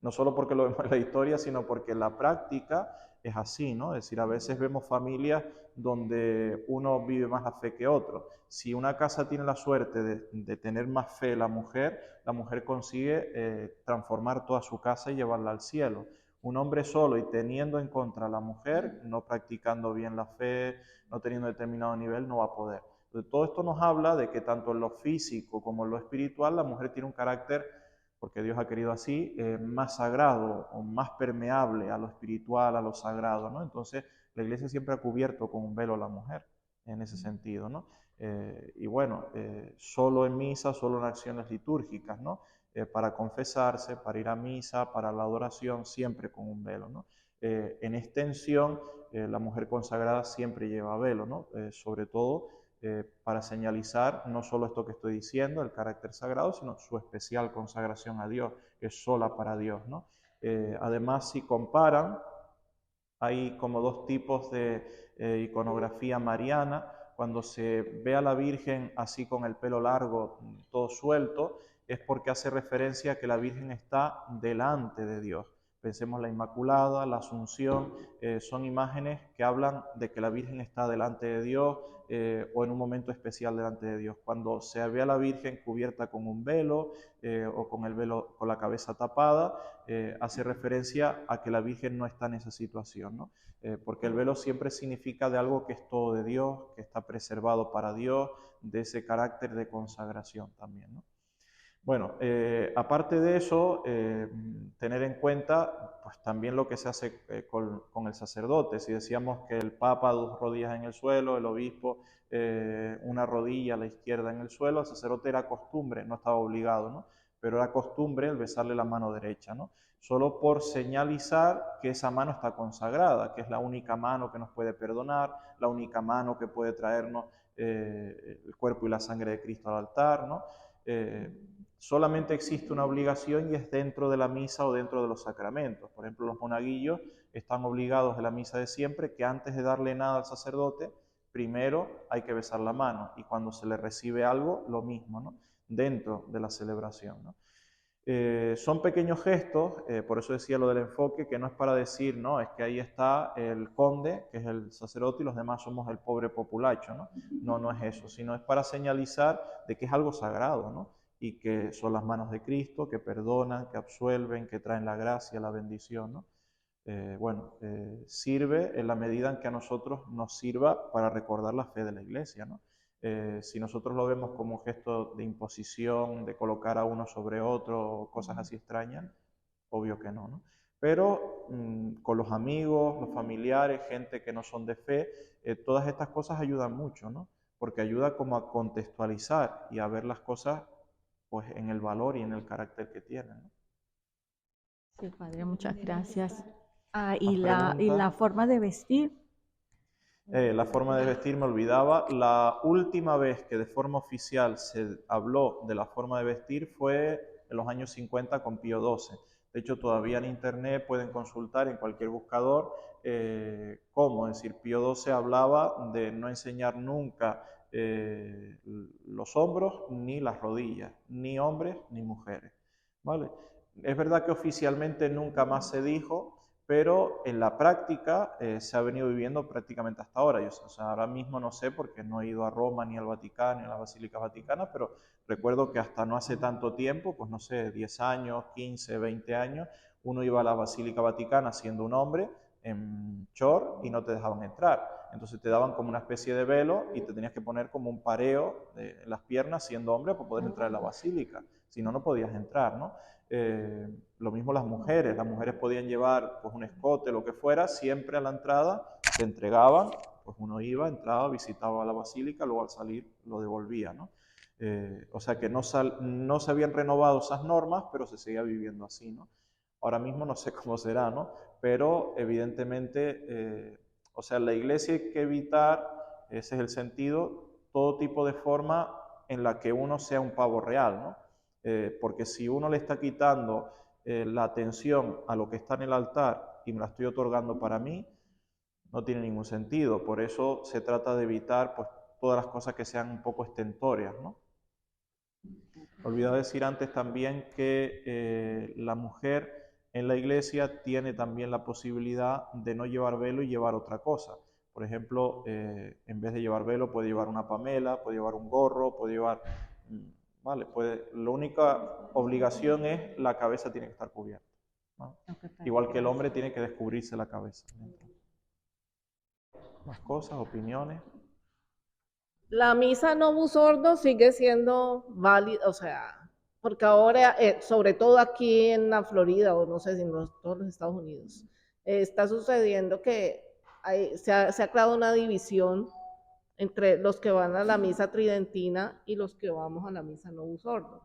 No solo porque lo vemos en la historia, sino porque la práctica es así, ¿no? Es decir, a veces vemos familias donde uno vive más la fe que otro. Si una casa tiene la suerte de tener más fe la mujer consigue transformar toda su casa y llevarla al cielo. Un hombre solo y teniendo en contra a la mujer, no practicando bien la fe, no teniendo determinado nivel, no va a poder. Entonces, todo esto nos habla de que tanto en lo físico como en lo espiritual, la mujer tiene un carácter porque Dios ha querido así, más sagrado o más permeable a lo espiritual, a lo sagrado, ¿no? Entonces, la iglesia siempre ha cubierto con un velo a la mujer en ese sentido, ¿no? Y bueno, solo en misa, solo en acciones litúrgicas, ¿no? Para confesarse, para ir a misa, para la adoración, siempre con un velo, ¿no? En extensión, la mujer consagrada siempre lleva velo, ¿no? Sobre todo para señalizar no solo esto que estoy diciendo, el carácter sagrado, sino su especial consagración a Dios, que es sola para Dios, ¿no? Además, si comparan, hay como dos tipos de iconografía mariana. Cuando se ve a la Virgen así con el pelo largo, todo suelto, es porque hace referencia a que la Virgen está delante de Dios. Pensemos la Inmaculada, la Asunción, son imágenes que hablan de que la Virgen está delante de Dios o en un momento especial delante de Dios. Cuando se ve a la Virgen cubierta con un velo o con el velo con la cabeza tapada, hace referencia a que la Virgen no está en esa situación, ¿no? Porque el velo siempre significa de algo que es todo de Dios, que está preservado para Dios, de ese carácter de consagración también, ¿no? Bueno, aparte de eso, tener en cuenta pues, también lo que se hace con el sacerdote. Si decíamos que el Papa 2 rodillas en el suelo, el obispo una rodilla a la izquierda en el suelo, el sacerdote era costumbre, no estaba obligado, ¿no? Pero era costumbre el besarle la mano derecha, ¿no? Solo por señalizar que esa mano está consagrada, que es la única mano que nos puede perdonar, la única mano que puede traernos el cuerpo y la sangre de Cristo al altar, ¿no? Solamente existe una obligación y es dentro de la misa o dentro de los sacramentos. Por ejemplo, los monaguillos están obligados de la misa de siempre que antes de darle nada al sacerdote, primero hay que besar la mano y cuando se le recibe algo, lo mismo, ¿no? Dentro de la celebración, ¿no? Son pequeños gestos, por eso decía lo del enfoque, que no es para decir, no, es que ahí está el conde, que es el sacerdote, y los demás somos el pobre populacho, ¿no? No, no es eso, sino es para señalizar de que es algo sagrado, ¿no? Y que son las manos de Cristo, que perdonan, que absuelven, que traen la gracia, la bendición, ¿no? Sirve en la medida en que a nosotros nos sirva para recordar la fe de la Iglesia, ¿no? Si nosotros lo vemos como un gesto de imposición, de colocar a uno sobre otro, cosas así extrañas, obvio que no, ¿no? Pero con los amigos, los familiares, gente que no son de fe, todas estas cosas ayudan mucho, ¿no? Porque ayuda como a contextualizar y a ver las cosas pues en el valor y en el carácter que tienen, ¿no? Sí, padre, muchas gracias. ¿Más Y la preguntas? forma de vestir. La forma de vestir me olvidaba. La última vez que de forma oficial se habló de la forma de vestir fue en los años 50 con Pío XII. De hecho, todavía en internet pueden consultar en cualquier buscador cómo. Es decir, Pío XII hablaba de no enseñar nunca los hombros ni las rodillas, ni hombres ni mujeres, ¿vale? Es verdad que oficialmente nunca más se dijo, pero en la práctica se ha venido viviendo prácticamente hasta ahora. Yo, o sea, ahora mismo no sé porque no he ido a Roma ni al Vaticano ni a la Basílica Vaticana, pero recuerdo que hasta no hace tanto tiempo, pues no sé, 10 años, 15, 20 años, uno iba a la Basílica Vaticana siendo un hombre en short y no te dejaban entrar. Entonces te daban como una especie de velo y te tenías que poner como un pareo en las piernas siendo hombre para poder entrar en la basílica. Si no, no podías entrar, ¿no? Lo mismo las mujeres podían llevar pues un escote, lo que fuera, siempre a la entrada se entregaban, pues uno iba, entraba, visitaba la basílica, luego al salir lo devolvía, ¿no? O sea que no se habían renovado esas normas, pero se seguía viviendo así, ¿no? Ahora mismo no sé cómo será, ¿no? Pero evidentemente, o sea, en la iglesia hay que evitar, ese es el sentido, todo tipo de forma en la que uno sea un pavo real, ¿no? Porque si uno le está quitando la atención a lo que está en el altar y me la estoy otorgando para mí, no tiene ningún sentido. Por eso se trata de evitar pues, todas las cosas que sean un poco estentorias, ¿no? Olvidaba decir antes también que la mujer en la iglesia tiene también la posibilidad de no llevar velo y llevar otra cosa. Por ejemplo, en vez de llevar velo puede llevar una pamela, puede llevar un gorro, puede llevar... ¿Vale? La única obligación es la cabeza tiene que estar cubierta, ¿no? Igual que el hombre tiene que descubrirse la cabeza. ¿Más cosas, opiniones? La misa no sordo sigue siendo válida, o sea, porque ahora, sobre todo aquí en la Florida, o no sé si en todos los Estados Unidos, está sucediendo que se ha creado una división entre los que van a la misa tridentina y los que vamos a la misa Novus Ordo.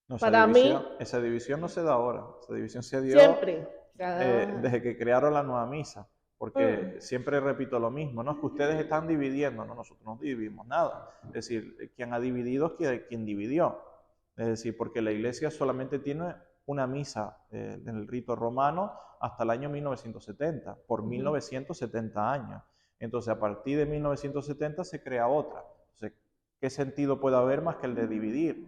No, Para mí, esa división no se da ahora, esa división se dio siempre. desde que crearon la nueva misa, porque siempre repito lo mismo, no es que ustedes están dividiendo, no, nosotros no dividimos nada, es decir, quien ha dividido es quien dividió, es decir, porque la iglesia solamente tiene una misa en el rito romano hasta el año 1970, por 1970 años. Entonces, a partir de 1970 se crea otra. Entonces, ¿qué sentido puede haber más que el de dividir?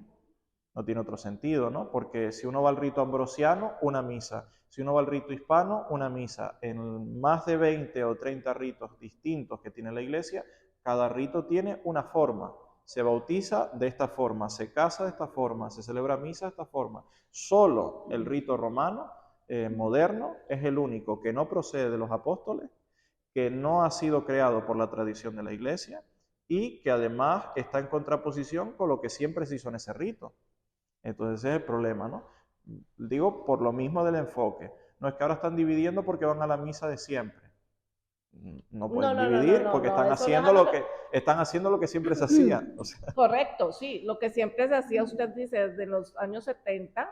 No tiene otro sentido, ¿no? Porque si uno va al rito ambrosiano, una misa. Si uno va al rito hispano, una misa. En más de 20 o 30 ritos distintos que tiene la iglesia, cada rito tiene una forma. Se bautiza de esta forma, se casa de esta forma, se celebra misa de esta forma. Solo el rito romano moderno es el único que no procede de los apóstoles, que no ha sido creado por la tradición de la iglesia y que además está en contraposición con lo que siempre se hizo en ese rito. Entonces ese es el problema, ¿no? Digo por lo mismo del enfoque. No es que ahora están dividiendo porque van a la misa de siempre. No pueden dividir porque están haciendo lo que siempre se hacía. O sea. Correcto, sí, lo que siempre se hacía, usted dice, desde los años 70,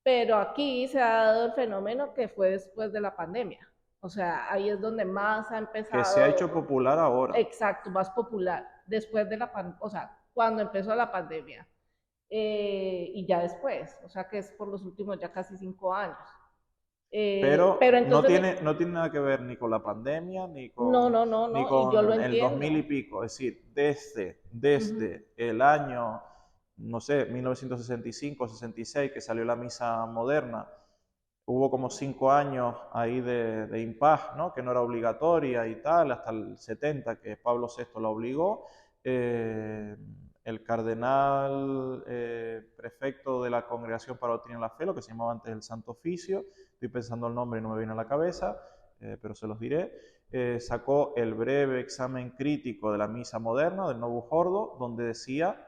pero aquí se ha dado el fenómeno que fue después de la pandemia. O sea, ahí es donde más ha empezado. Que se ha hecho popular ahora. Exacto, más popular. Después de la pandemia, o sea, cuando empezó la pandemia. Y ya después, o sea que es por los últimos ya casi 5 años. Pero entonces, no tiene nada que ver ni con la pandemia, ni con, ni con y yo lo el 2000 y pico. Es decir, desde el año, no sé, 1965, 66, que salió la misa moderna, hubo como 5 años ahí de impas, ¿no? Que no era obligatoria y tal, hasta el 70, que Pablo VI la obligó. El cardenal prefecto de la Congregación para la Doctrina de la Fe, lo que se llamaba antes el Santo Oficio, estoy pensando el nombre y no me viene a la cabeza, pero se los diré, sacó el breve examen crítico de la misa moderna, del Novus Ordo, donde decía,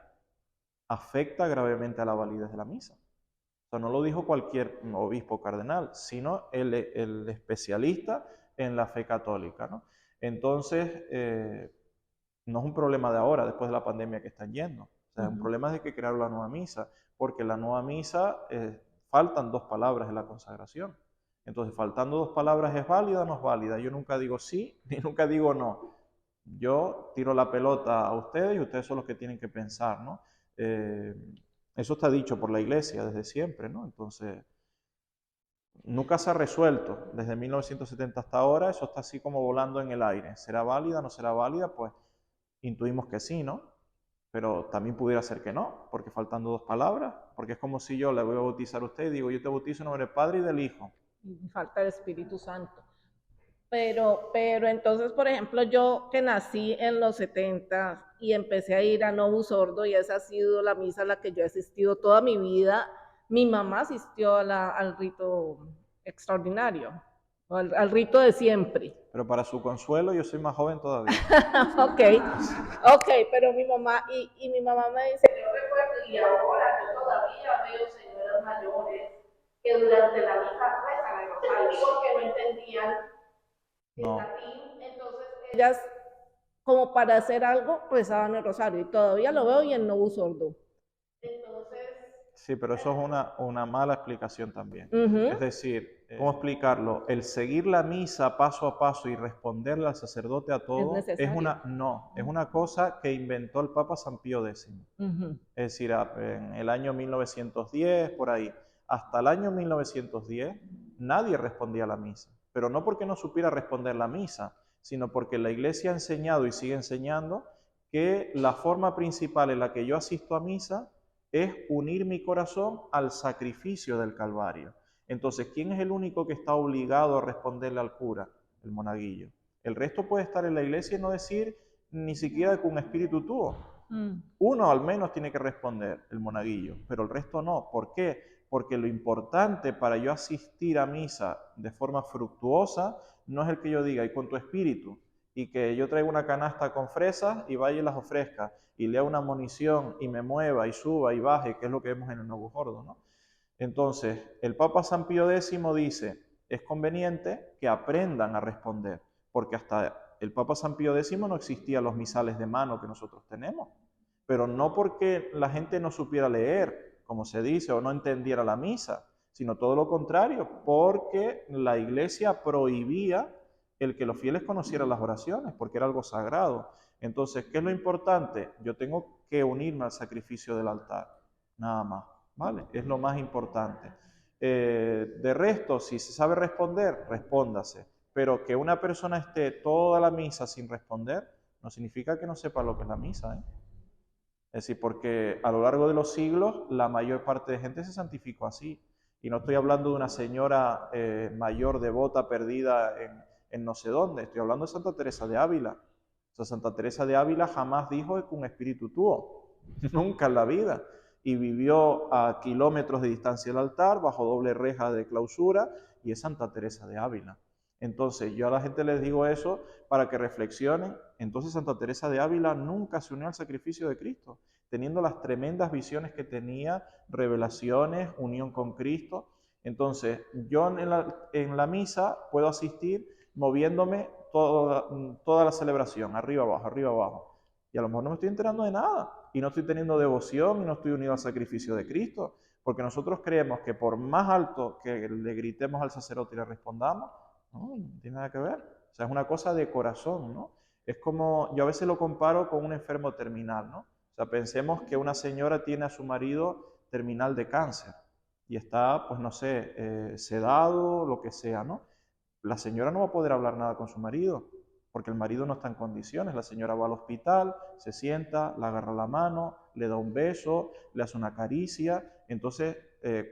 afecta gravemente a la validez de la misa. O sea, no lo dijo cualquier obispo cardenal, sino el especialista en la fe católica, ¿no? Entonces, no es un problema de ahora, después de la pandemia que están yendo. O sea, es un problema de que crearon la nueva misa, porque la nueva misa faltan 2 palabras en la consagración. Entonces, faltando 2 palabras, ¿es válida o no es válida? Yo nunca digo sí, ni nunca digo no. Yo tiro la pelota a ustedes y ustedes son los que tienen que pensar, ¿no? Eso está dicho por la iglesia desde siempre, ¿no? Entonces, nunca se ha resuelto. Desde 1970 hasta ahora, eso está así como volando en el aire. ¿Será válida o no será válida? Pues intuimos que sí, ¿no? Pero también pudiera ser que no, porque faltando 2 palabras, porque es como si yo le voy a bautizar a usted y digo, yo te bautizo en nombre del Padre y del Hijo. Y falta el Espíritu Santo. Pero entonces, por ejemplo, yo que nací en los 70 y empecé a ir a Novus Ordo, y esa ha sido la misa a la que yo he asistido toda mi vida. Mi mamá asistió al rito extraordinario, al rito de siempre. Pero para su consuelo, yo soy más joven todavía. Ok, pero mi mamá, y mi mamá me dice, yo recuerdo, y ahora yo todavía veo señoras mayores que durante la misa rezan el rosario porque no entendían el latín, entonces ellas, como para hacer algo, rezaban el rosario, y todavía lo veo y en Novus Ordo. Entonces... Sí, pero eso es una mala explicación también. Es decir, ¿cómo explicarlo? El seguir la misa paso a paso y responderle al sacerdote a todo es una cosa que inventó el Papa San Pío X. Es decir, en el año 1910, por ahí, hasta el año 1910, nadie respondía a la misa. Pero no porque no supiera responder la misa, sino porque la Iglesia ha enseñado y sigue enseñando que la forma principal en la que yo asisto a misa es unir mi corazón al sacrificio del Calvario. Entonces, ¿quién es el único que está obligado a responderle al cura? El monaguillo. El resto puede estar en la iglesia y no decir ni siquiera con espíritu tuo. Uno al menos tiene que responder, el monaguillo, pero el resto no. ¿Por qué? Porque lo importante para yo asistir a misa de forma fructuosa no es el que yo diga, y con tu espíritu, y que yo traiga una canasta con fresas y vaya y las ofrezca y lea una monición y me mueva y suba y baje, que es lo que vemos en el Nuevo Gordo, ¿no? Entonces, el Papa San Pío X dice, es conveniente que aprendan a responder, porque hasta el Papa San Pío X no existían los misales de mano que nosotros tenemos, pero no porque la gente no supiera leer, como se dice, o no entendiera la misa, sino todo lo contrario, porque la Iglesia prohibía el que los fieles conocieran las oraciones, porque era algo sagrado. Entonces, ¿qué es lo importante? Yo tengo que unirme al sacrificio del altar, nada más, ¿vale? Es lo más importante. De resto, si se sabe responder, respóndase. Pero que una persona esté toda la misa sin responder, no significa que no sepa lo que es la misa, ¿eh? Es decir, porque a lo largo de los siglos, la mayor parte de gente se santificó así. Y no estoy hablando de una señora mayor, devota, perdida en no sé dónde. Estoy hablando de Santa Teresa de Ávila. O sea, Santa Teresa de Ávila jamás dijo que un espíritu tuvo. Nunca en la vida. Y vivió a kilómetros de distancia del altar, bajo doble reja de clausura, y es Santa Teresa de Ávila. Entonces, yo a la gente les digo eso para que reflexionen. Entonces, Santa Teresa de Ávila nunca se unió al sacrificio de Cristo, teniendo las tremendas visiones que tenía, revelaciones, unión con Cristo. Entonces, yo en la misa puedo asistir moviéndome toda la celebración, arriba, abajo. Y a lo mejor no me estoy enterando de nada, y no estoy teniendo devoción, y no estoy unido al sacrificio de Cristo, porque nosotros creemos que por más alto que le gritemos al sacerdote y le respondamos, no tiene nada que ver. O sea, es una cosa de corazón, ¿no? Es como, yo a veces lo comparo con un enfermo terminal, ¿no? O sea, pensemos que una señora tiene a su marido terminal de cáncer y está, pues no sé, sedado, lo que sea, ¿no? La señora no va a poder hablar nada con su marido, porque el marido no está en condiciones. La señora va al hospital, se sienta, le agarra la mano, le da un beso, le hace una caricia. Entonces,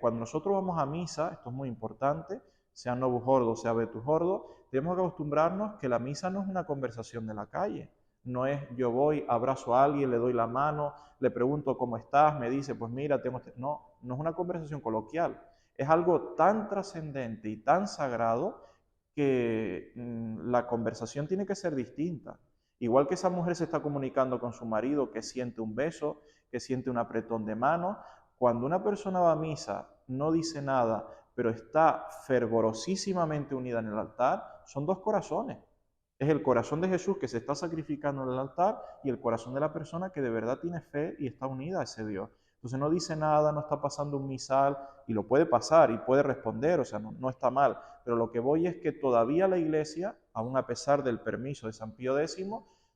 cuando nosotros vamos a misa, esto es muy importante, sea Novus Ordo, sea Vetus Ordo, tenemos que acostumbrarnos que la misa no es una conversación de la calle. No es yo voy, abrazo a alguien, le doy la mano, le pregunto cómo estás, me dice, pues mira, tengo... No, no es una conversación coloquial. Es algo tan trascendente y tan sagrado que la conversación tiene que ser distinta. Igual que esa mujer se está comunicando con su marido, que siente un beso, que siente un apretón de mano, cuando una persona va a misa, no dice nada, pero está fervorosísimamente unida en el altar, son dos corazones. Es el corazón de Jesús que se está sacrificando en el altar y el corazón de la persona que de verdad tiene fe y está unida a ese Dios. Entonces no dice nada, no está pasando un misal, y lo puede pasar y puede responder, o sea, no está mal. Pero lo que voy es que todavía la Iglesia, aún a pesar del permiso de San Pío X,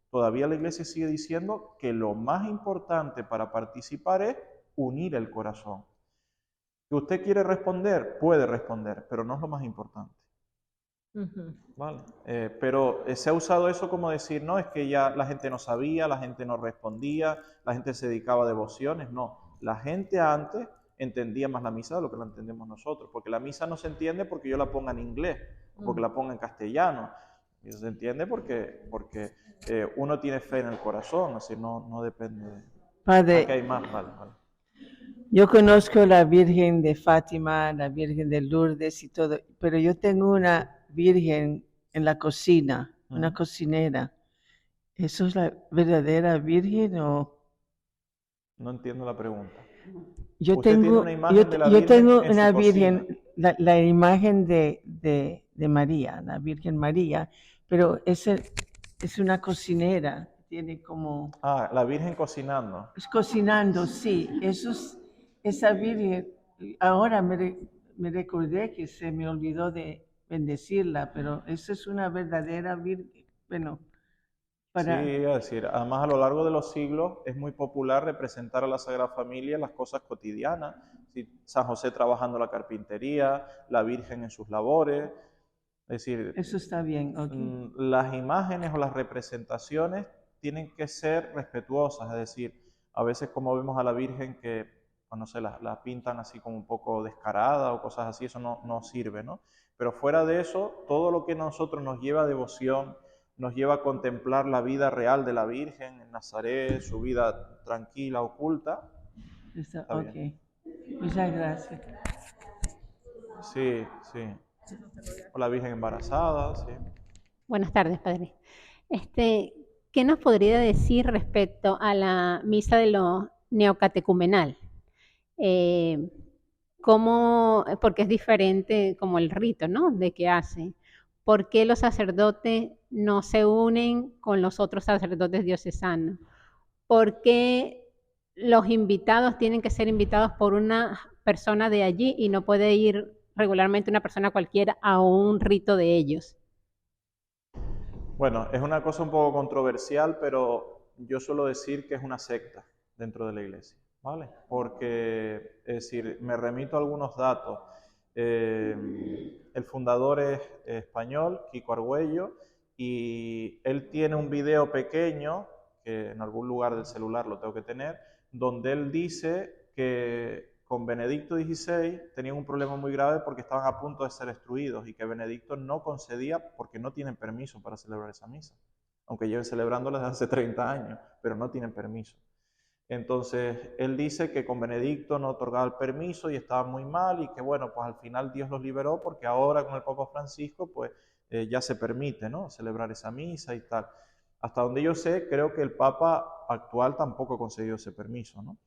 todavía la Iglesia sigue diciendo que lo más importante para participar es unir el corazón. Que usted quiere responder, puede responder, pero no es lo más importante. Vale. Pero se ha usado eso como decir, no, es que ya la gente no sabía, la gente no respondía, la gente se dedicaba a devociones. No, la gente antes entendía más la misa de lo que la entendemos nosotros, porque la misa no se entiende porque yo la ponga en inglés, o porque la ponga en castellano. Y se entiende porque uno tiene fe en el corazón, así no depende de... Padre, Aquí hay más, vale. yo conozco la Virgen de Fátima, la Virgen de Lourdes y todo, pero yo tengo una Virgen en la cocina, una cocinera. ¿Eso es la verdadera Virgen o...? No entiendo la pregunta. Yo ¿Usted tengo, tiene una imagen de la yo Virgen tengo en una su Virgen, cocina? la imagen de María, la Virgen María, pero es una cocinera, tiene como... Ah, la Virgen cocinando. Es cocinando, sí, esa Virgen, ahora me recordé que se me olvidó de bendecirla, pero esa es una verdadera Virgen, bueno, para... Sí, es decir, además a lo largo de los siglos es muy popular representar a la Sagrada Familia en las cosas cotidianas. ¿Sí? San José trabajando la carpintería, la Virgen en sus labores. Es decir, Eso está bien, ok. Las imágenes o las representaciones tienen que ser respetuosas, es decir, a veces como vemos a la Virgen que, pues no sé, la pintan así como un poco descarada o cosas así, eso no sirve, ¿no? Pero fuera de eso, todo lo que a nosotros nos lleva a devoción, nos lleva a contemplar la vida real de la Virgen en Nazaret, su vida tranquila, oculta. Está ok. Bien. Muchas gracias. Sí. O la Virgen embarazada, sí. Buenas tardes, Padre. ¿Qué nos podría decir respecto a la misa de lo neocatecumenal? Porque es diferente como el rito, ¿no? De que hace. ¿Por qué los sacerdotes no se unen con los otros sacerdotes diocesanos? ¿Por qué los invitados tienen que ser invitados por una persona de allí y no puede ir regularmente una persona cualquiera a un rito de ellos? Bueno, es una cosa un poco controversial, pero yo suelo decir que es una secta dentro de la iglesia, ¿vale? Porque, es decir, me remito a algunos datos. El fundador es español, Kiko Argüello, y él tiene un video pequeño, que en algún lugar del celular lo tengo que tener, donde él dice que con Benedicto XVI tenían un problema muy grave porque estaban a punto de ser destruidos y que Benedicto no concedía porque no tienen permiso para celebrar esa misa, aunque lleven celebrándola desde hace 30 años, pero no tienen permiso. Entonces, él dice que con Benedicto no otorgaba el permiso y estaba muy mal y que bueno, pues al final Dios los liberó porque ahora con el Papa Francisco pues ya se permite, ¿no?, celebrar esa misa y tal. Hasta donde yo sé, creo que el Papa actual tampoco concedió ese permiso, ¿no?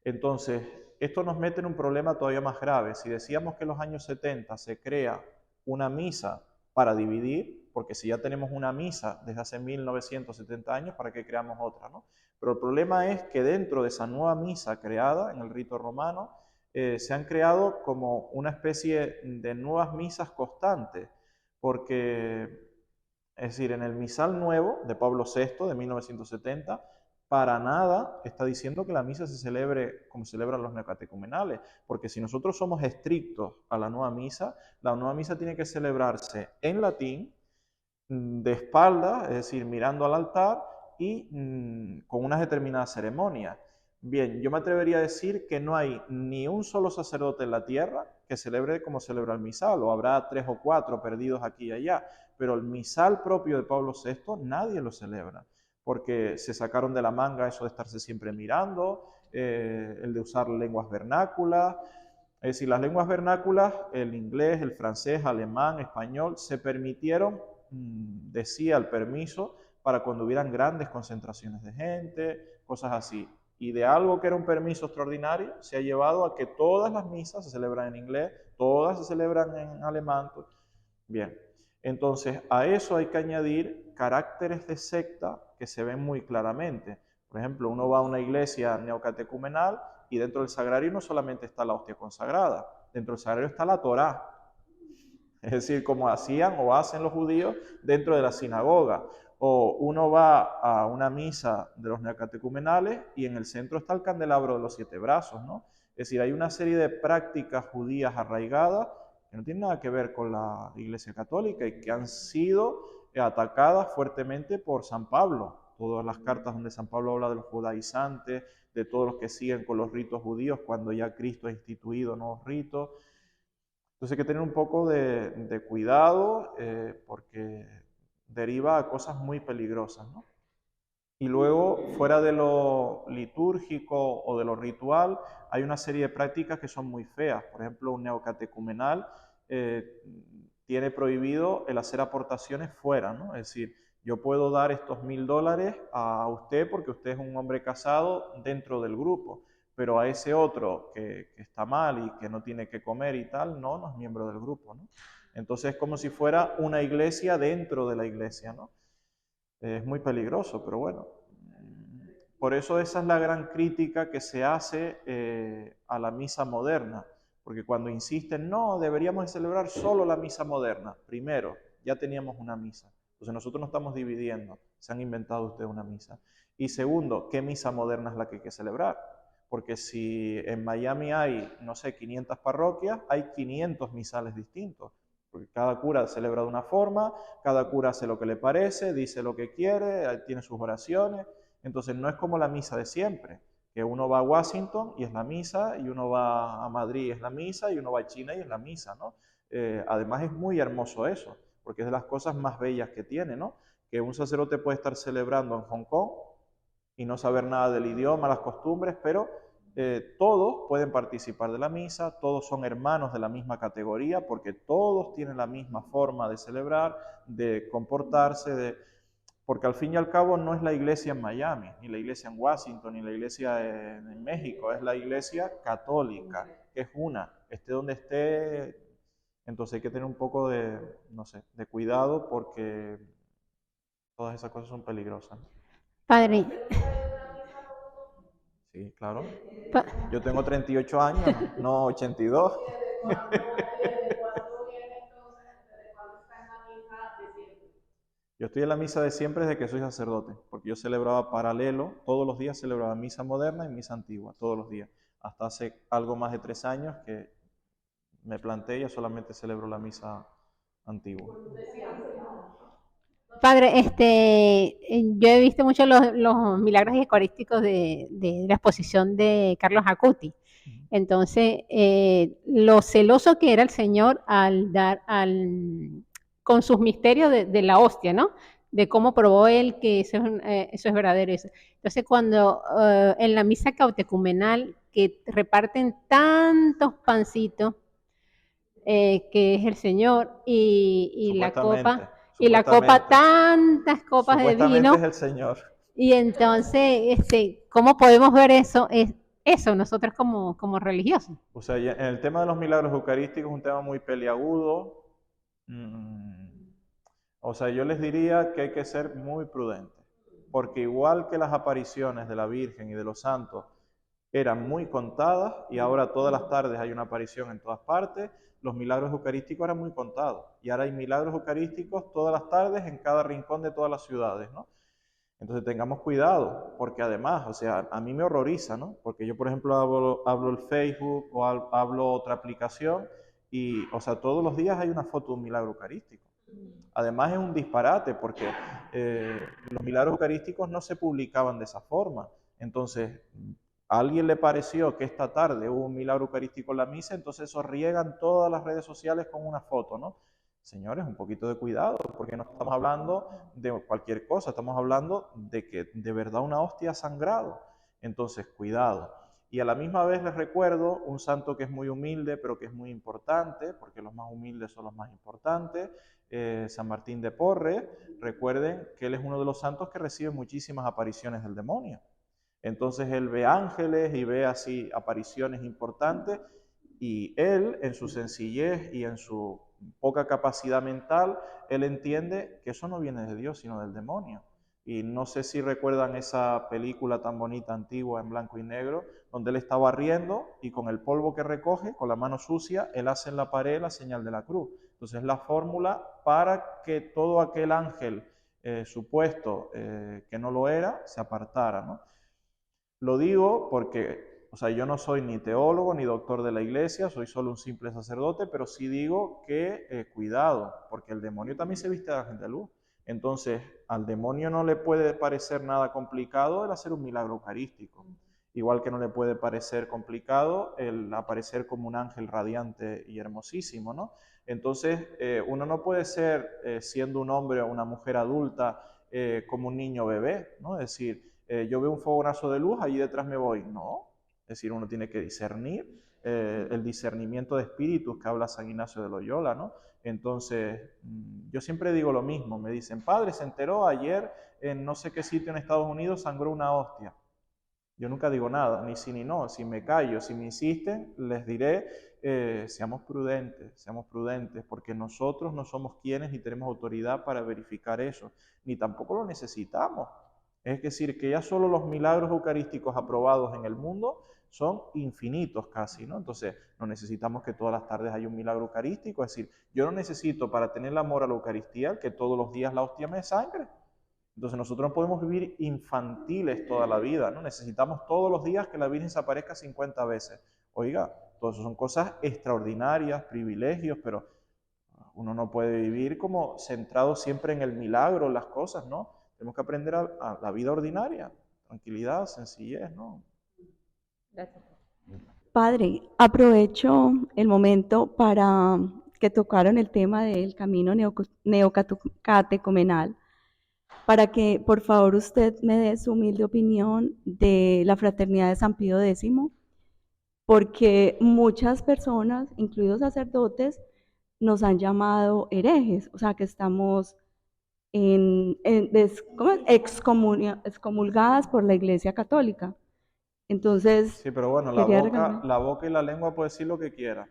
Entonces, esto nos mete en un problema todavía más grave. Si decíamos que en los años 70 se crea una misa para dividir, porque si ya tenemos una misa desde hace 1970 años, ¿para qué creamos otra, no? Pero el problema es que dentro de esa nueva misa creada en el rito romano, se han creado como una especie de nuevas misas constantes, porque, es decir, en el misal nuevo de Pablo VI de 1970, para nada está diciendo que la misa se celebre como celebran los neocatecumenales, porque si nosotros somos estrictos a la nueva misa tiene que celebrarse en latín, de espaldas, es decir, mirando al altar y con unas determinadas ceremonias. Bien, yo me atrevería a decir que no hay ni un solo sacerdote en la tierra que celebre como celebra el misal, o habrá 3 o 4 perdidos aquí y allá, pero el misal propio de Pablo VI nadie lo celebra, porque se sacaron de la manga eso de estarse siempre mirando, el de usar lenguas vernáculas. Es decir, las lenguas vernáculas, el inglés, el francés, alemán, español, se permitieron, decía el permiso, para cuando hubieran grandes concentraciones de gente, cosas así. Y de algo que era un permiso extraordinario, se ha llevado a que todas las misas se celebran en inglés, todas se celebran en alemán. Bien, entonces a eso hay que añadir caracteres de secta que se ven muy claramente. Por ejemplo, uno va a una iglesia neocatecumenal y dentro del sagrario no solamente está la hostia consagrada, dentro del sagrario está la Torá. Es decir, como hacían o hacen los judíos dentro de la sinagoga. O uno va a una misa de los neocatecumenales y en el centro está el candelabro de los 7 brazos, ¿no? Es decir, hay una serie de prácticas judías arraigadas que no tienen nada que ver con la Iglesia Católica y que han sido atacadas fuertemente por San Pablo. Todas las cartas donde San Pablo habla de los judaizantes, de todos los que siguen con los ritos judíos cuando ya Cristo ha instituido nuevos ritos. Entonces hay que tener un poco de cuidado porque deriva a cosas muy peligrosas, ¿no? Y luego, fuera de lo litúrgico o de lo ritual, hay una serie de prácticas que son muy feas. Por ejemplo, un neocatecumenal tiene prohibido el hacer aportaciones fuera, ¿no? Es decir, yo puedo dar estos $1000 a usted porque usted es un hombre casado dentro del grupo, pero a ese otro que está mal y que no tiene que comer y tal, no es miembro del grupo, ¿no? Entonces es como si fuera una iglesia dentro de la iglesia, ¿no? Es muy peligroso, pero bueno. Por eso esa es la gran crítica que se hace a la misa moderna, porque cuando insisten, no, deberíamos celebrar solo la misa moderna. Primero, ya teníamos una misa, entonces nosotros no estamos dividiendo, se han inventado ustedes una misa. Y segundo, ¿qué misa moderna es la que hay que celebrar? Porque si en Miami hay, no sé, 500 parroquias, hay 500 misales distintos. Porque cada cura celebra de una forma, cada cura hace lo que le parece, dice lo que quiere, tiene sus oraciones. Entonces no es como la misa de siempre, que uno va a Washington y es la misa, y uno va a Madrid y es la misa, y uno va a China y es la misa, ¿no? Además es muy hermoso eso, porque es de las cosas más bellas que tiene, ¿no? Que un sacerdote puede estar celebrando en Hong Kong y no saber nada del idioma, las costumbres, pero todos pueden participar de la misa, todos son hermanos de la misma categoría, porque todos tienen la misma forma de celebrar, de comportarse, Porque al fin y al cabo no es la iglesia en Miami, ni la iglesia en Washington, ni la iglesia en México, es la iglesia católica, que es una, esté donde esté. Entonces hay que tener un poco de, no sé, de cuidado porque todas esas cosas son peligrosas. Padre. Sí, claro. Yo tengo 38 años, no 82. Yo estoy en la misa de siempre desde que soy sacerdote, porque yo celebraba paralelo, todos los días celebraba misa moderna y misa antigua, todos los días. Hasta hace algo más de 3 años que me planteé, yo solamente celebro la misa antigua. Padre, yo he visto mucho los milagros eucarísticos de la exposición de Carlos Acuti. Entonces, lo celoso que era el Señor con sus misterios de la hostia, ¿no? De cómo probó él que eso es verdadero. Eso. Entonces, cuando en la misa cautecumenal, que reparten tantos pancitos, que es el Señor, y la copa... Y la copa, tantas copas de vino. Es el Señor. Y entonces, ¿cómo podemos ver eso? Eso nosotros como religiosos. O sea, en el tema de los milagros eucarísticos es un tema muy peliagudo. O sea, yo les diría que hay que ser muy prudentes, porque igual que las apariciones de la Virgen y de los santos eran muy contadas y ahora todas las tardes hay una aparición en todas partes, los milagros eucarísticos eran muy contados y ahora hay milagros eucarísticos todas las tardes en cada rincón de todas las ciudades, ¿no? Entonces tengamos cuidado, porque además, o sea, a mí me horroriza, ¿no? Porque yo, por ejemplo, hablo el Facebook o hablo otra aplicación y, o sea, todos los días hay una foto de un milagro eucarístico. Además es un disparate porque los milagros eucarísticos no se publicaban de esa forma. Entonces, a alguien le pareció que esta tarde hubo un milagro eucarístico en la misa, entonces eso riegan todas las redes sociales con una foto, ¿no? Señores, un poquito de cuidado, porque no estamos hablando de cualquier cosa, estamos hablando de que de verdad una hostia ha sangrado. Entonces, cuidado. Y a la misma vez les recuerdo un santo que es muy humilde, pero que es muy importante, porque los más humildes son los más importantes, San Martín de Porres. Recuerden que él es uno de los santos que recibe muchísimas apariciones del demonio. Entonces él ve ángeles y ve así apariciones importantes y él en su sencillez y en su poca capacidad mental, él entiende que eso no viene de Dios sino del demonio. Y no sé si recuerdan esa película tan bonita antigua en blanco y negro, donde él está barriendo y con el polvo que recoge, con la mano sucia, él hace en la pared la señal de la cruz. Entonces es la fórmula para que todo aquel ángel supuesto que no lo era, se apartara, ¿no? Lo digo porque, o sea, yo no soy ni teólogo ni doctor de la iglesia, soy solo un simple sacerdote, pero sí digo que cuidado, porque el demonio también se viste de ángel de luz. Entonces, al demonio no le puede parecer nada complicado el hacer un milagro eucarístico. Igual que no le puede parecer complicado el aparecer como un ángel radiante y hermosísimo, ¿no? Entonces, uno no puede ser, siendo un hombre o una mujer adulta, como un niño bebé, ¿no? Es decir, yo veo un fogonazo de luz, allí detrás me voy. No, es decir, uno tiene que discernir, el discernimiento de espíritus que habla San Ignacio de Loyola, ¿no? Entonces, yo siempre digo lo mismo, me dicen, padre, se enteró ayer en no sé qué sitio en Estados Unidos sangró una hostia. Yo nunca digo nada, ni sí ni no, si me callo, si me insisten, les diré, seamos prudentes, porque nosotros no somos quienes ni tenemos autoridad para verificar eso, ni tampoco lo necesitamos. Es decir, que ya solo los milagros eucarísticos aprobados en el mundo son infinitos casi, ¿no? Entonces, no necesitamos que todas las tardes haya un milagro eucarístico, es decir, yo no necesito para tener el amor a la Eucaristía que todos los días la hostia me sangre. Entonces nosotros no podemos vivir infantiles toda la vida, ¿no? Necesitamos todos los días que la Virgen se aparezca 50 veces. Oiga, todo eso son cosas extraordinarias, privilegios, pero uno no puede vivir como centrado siempre en el milagro, las cosas, ¿no? Tenemos que aprender a la vida ordinaria, tranquilidad, sencillez, ¿no? Gracias. Padre, aprovecho el momento para que tocaron el tema del camino neocatecumenal, para que por favor usted me dé su humilde opinión de la Fraternidad de San Pío X, porque muchas personas, incluidos sacerdotes, nos han llamado herejes, o sea que estamos excomulgadas por la Iglesia Católica. Entonces, Sí, pero bueno, la boca y la lengua puede decir lo que quiera,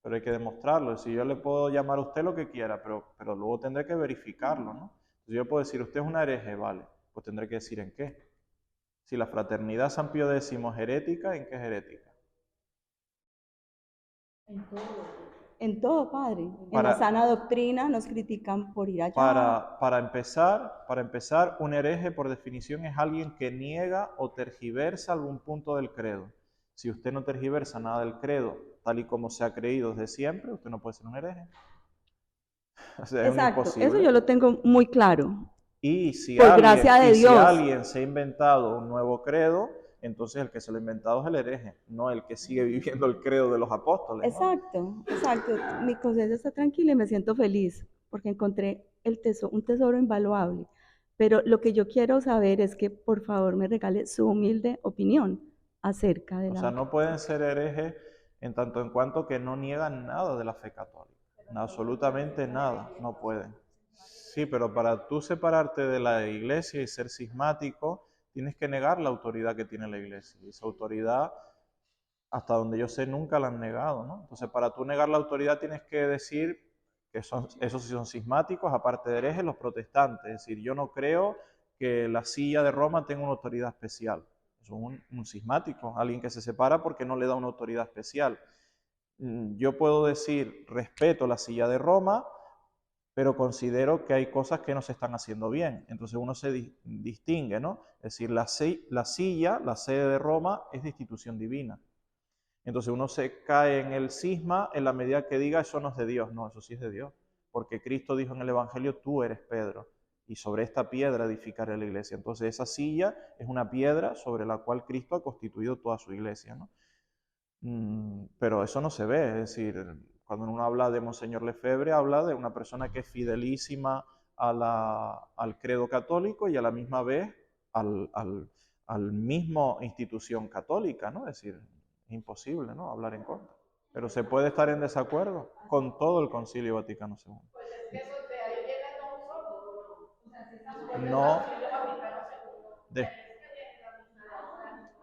pero hay que demostrarlo. Si yo le puedo llamar a usted lo que quiera, pero luego tendré que verificarlo, ¿no? Si yo puedo decir, usted es una hereje, vale, pues tendré que decir en qué. Si la fraternidad San Pío X es herética, ¿en qué es herética? En todo, Padre. En la sana doctrina nos critican por ir allá. Para empezar, un hereje por definición es alguien que niega o tergiversa algún punto del credo. Si usted no tergiversa nada del credo, tal y como se ha creído desde siempre, usted no puede ser un hereje. O sea, exacto, es imposible. Eso yo lo tengo muy claro. Y si por gracia de Dios. Si alguien se ha inventado un nuevo credo, entonces el que se lo ha inventado es el hereje, no el que sigue viviendo el credo de los apóstoles. Exacto, exacto. Mi conciencia está tranquila y me siento feliz porque encontré un tesoro invaluable. Pero lo que yo quiero saber es que por favor me regale su humilde opinión acerca de la... O sea, no pueden ser herejes en tanto en cuanto que no niegan nada de la fe católica. Absolutamente nada, no pueden. Sí, pero para tú separarte de la iglesia y ser cismático, tienes que negar la autoridad que tiene la iglesia. Y esa autoridad, hasta donde yo sé, nunca la han negado, ¿no? Entonces, para tú negar la autoridad tienes que decir que esos sí son cismáticos, aparte de herejes, los protestantes. Es decir, yo no creo que la silla de Roma tenga una autoridad especial. Es un cismático, alguien que se separa porque no le da una autoridad especial. Yo puedo decir, respeto la silla de Roma, pero considero que hay cosas que no se están haciendo bien. Entonces uno se distingue, ¿no? Es decir, la silla, la sede de Roma, es de institución divina. Entonces uno se cae en el cisma en la medida que diga, eso no es de Dios. No, eso sí es de Dios. Porque Cristo dijo en el Evangelio, tú eres Pedro, y sobre esta piedra edificaré la iglesia. Entonces esa silla es una piedra sobre la cual Cristo ha constituido toda su iglesia, ¿no? Pero eso no se ve, es decir, cuando uno habla de Monseñor Lefebvre, habla de una persona que es fidelísima al credo católico y a la misma vez al mismo institución católica, ¿no? Es decir, es imposible, ¿no?, hablar en contra. Pero se puede estar en desacuerdo con todo el Concilio Vaticano II. No.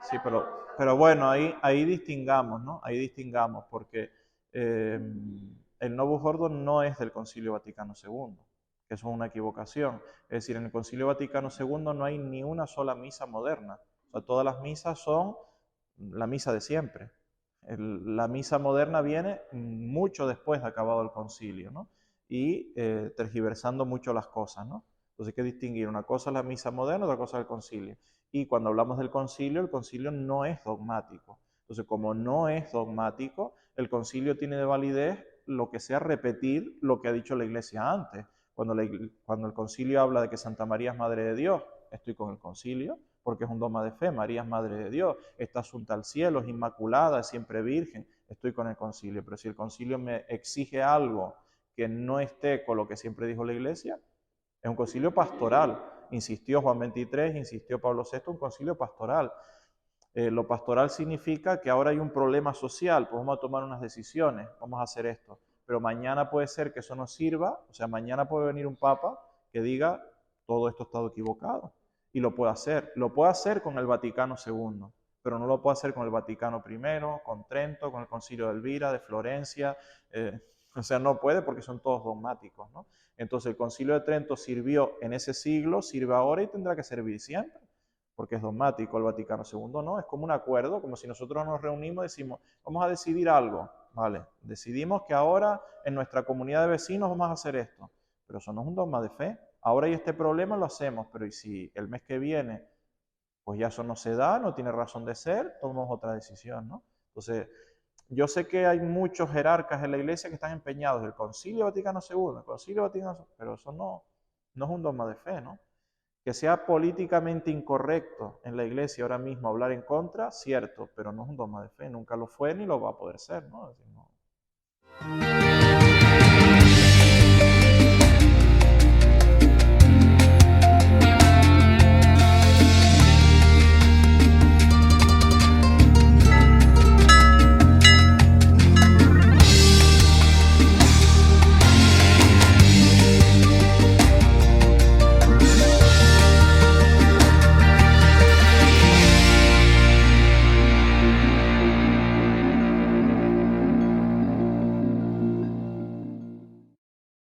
Sí, pero bueno, ahí distingamos, ¿no? Ahí distingamos, porque el Novus Ordo no es del Concilio Vaticano II, que eso es una equivocación. Es decir, en el Concilio Vaticano II no hay ni una sola misa moderna. O sea, todas las misas son la misa de siempre. La misa moderna viene mucho después de acabado el concilio, ¿no? Y tergiversando mucho las cosas, ¿no? Entonces hay que distinguir, una cosa es la misa moderna, otra cosa es el concilio. Y cuando hablamos del concilio, el concilio no es dogmático. Entonces, como no es dogmático, el concilio tiene de validez lo que sea repetir lo que ha dicho la iglesia antes. Cuando el concilio habla de que Santa María es Madre de Dios, estoy con el concilio, porque es un dogma de fe. María es Madre de Dios, está asunta al cielo, es inmaculada, es siempre virgen, estoy con el concilio. Pero si el concilio me exige algo que no esté con lo que siempre dijo la iglesia, es un concilio pastoral. Insistió Juan XXIII, insistió Pablo VI, un concilio pastoral. Lo pastoral significa que ahora hay un problema social, pues vamos a tomar unas decisiones, vamos a hacer esto. Pero mañana puede ser que eso no sirva, o sea, mañana puede venir un papa que diga, todo esto ha estado equivocado. Y lo puede hacer. Lo puede hacer con el Vaticano II, pero no lo puede hacer con el Vaticano I, con Trento, con el Concilio de Elvira, de Florencia. O sea, no puede porque son todos dogmáticos, ¿no? Entonces el Concilio de Trento sirvió en ese siglo, sirve ahora y tendrá que servir siempre, porque es dogmático. El Vaticano II no, es como un acuerdo, como si nosotros nos reunimos y decimos, vamos a decidir algo, ¿vale? Decidimos que ahora en nuestra comunidad de vecinos vamos a hacer esto, pero eso no es un dogma de fe. Ahora hay este problema, lo hacemos, pero ¿y si el mes que viene pues ya eso no se da, no tiene razón de ser, tomamos otra decisión, ¿no? Entonces, yo sé que hay muchos jerarcas en la iglesia que están empeñados, el Concilio Vaticano II, el Concilio Vaticano II, pero eso no es un dogma de fe, ¿no? Que sea políticamente incorrecto en la iglesia ahora mismo hablar en contra, cierto, pero no es un dogma de fe, nunca lo fue ni lo va a poder ser, ¿no? Es decir, no.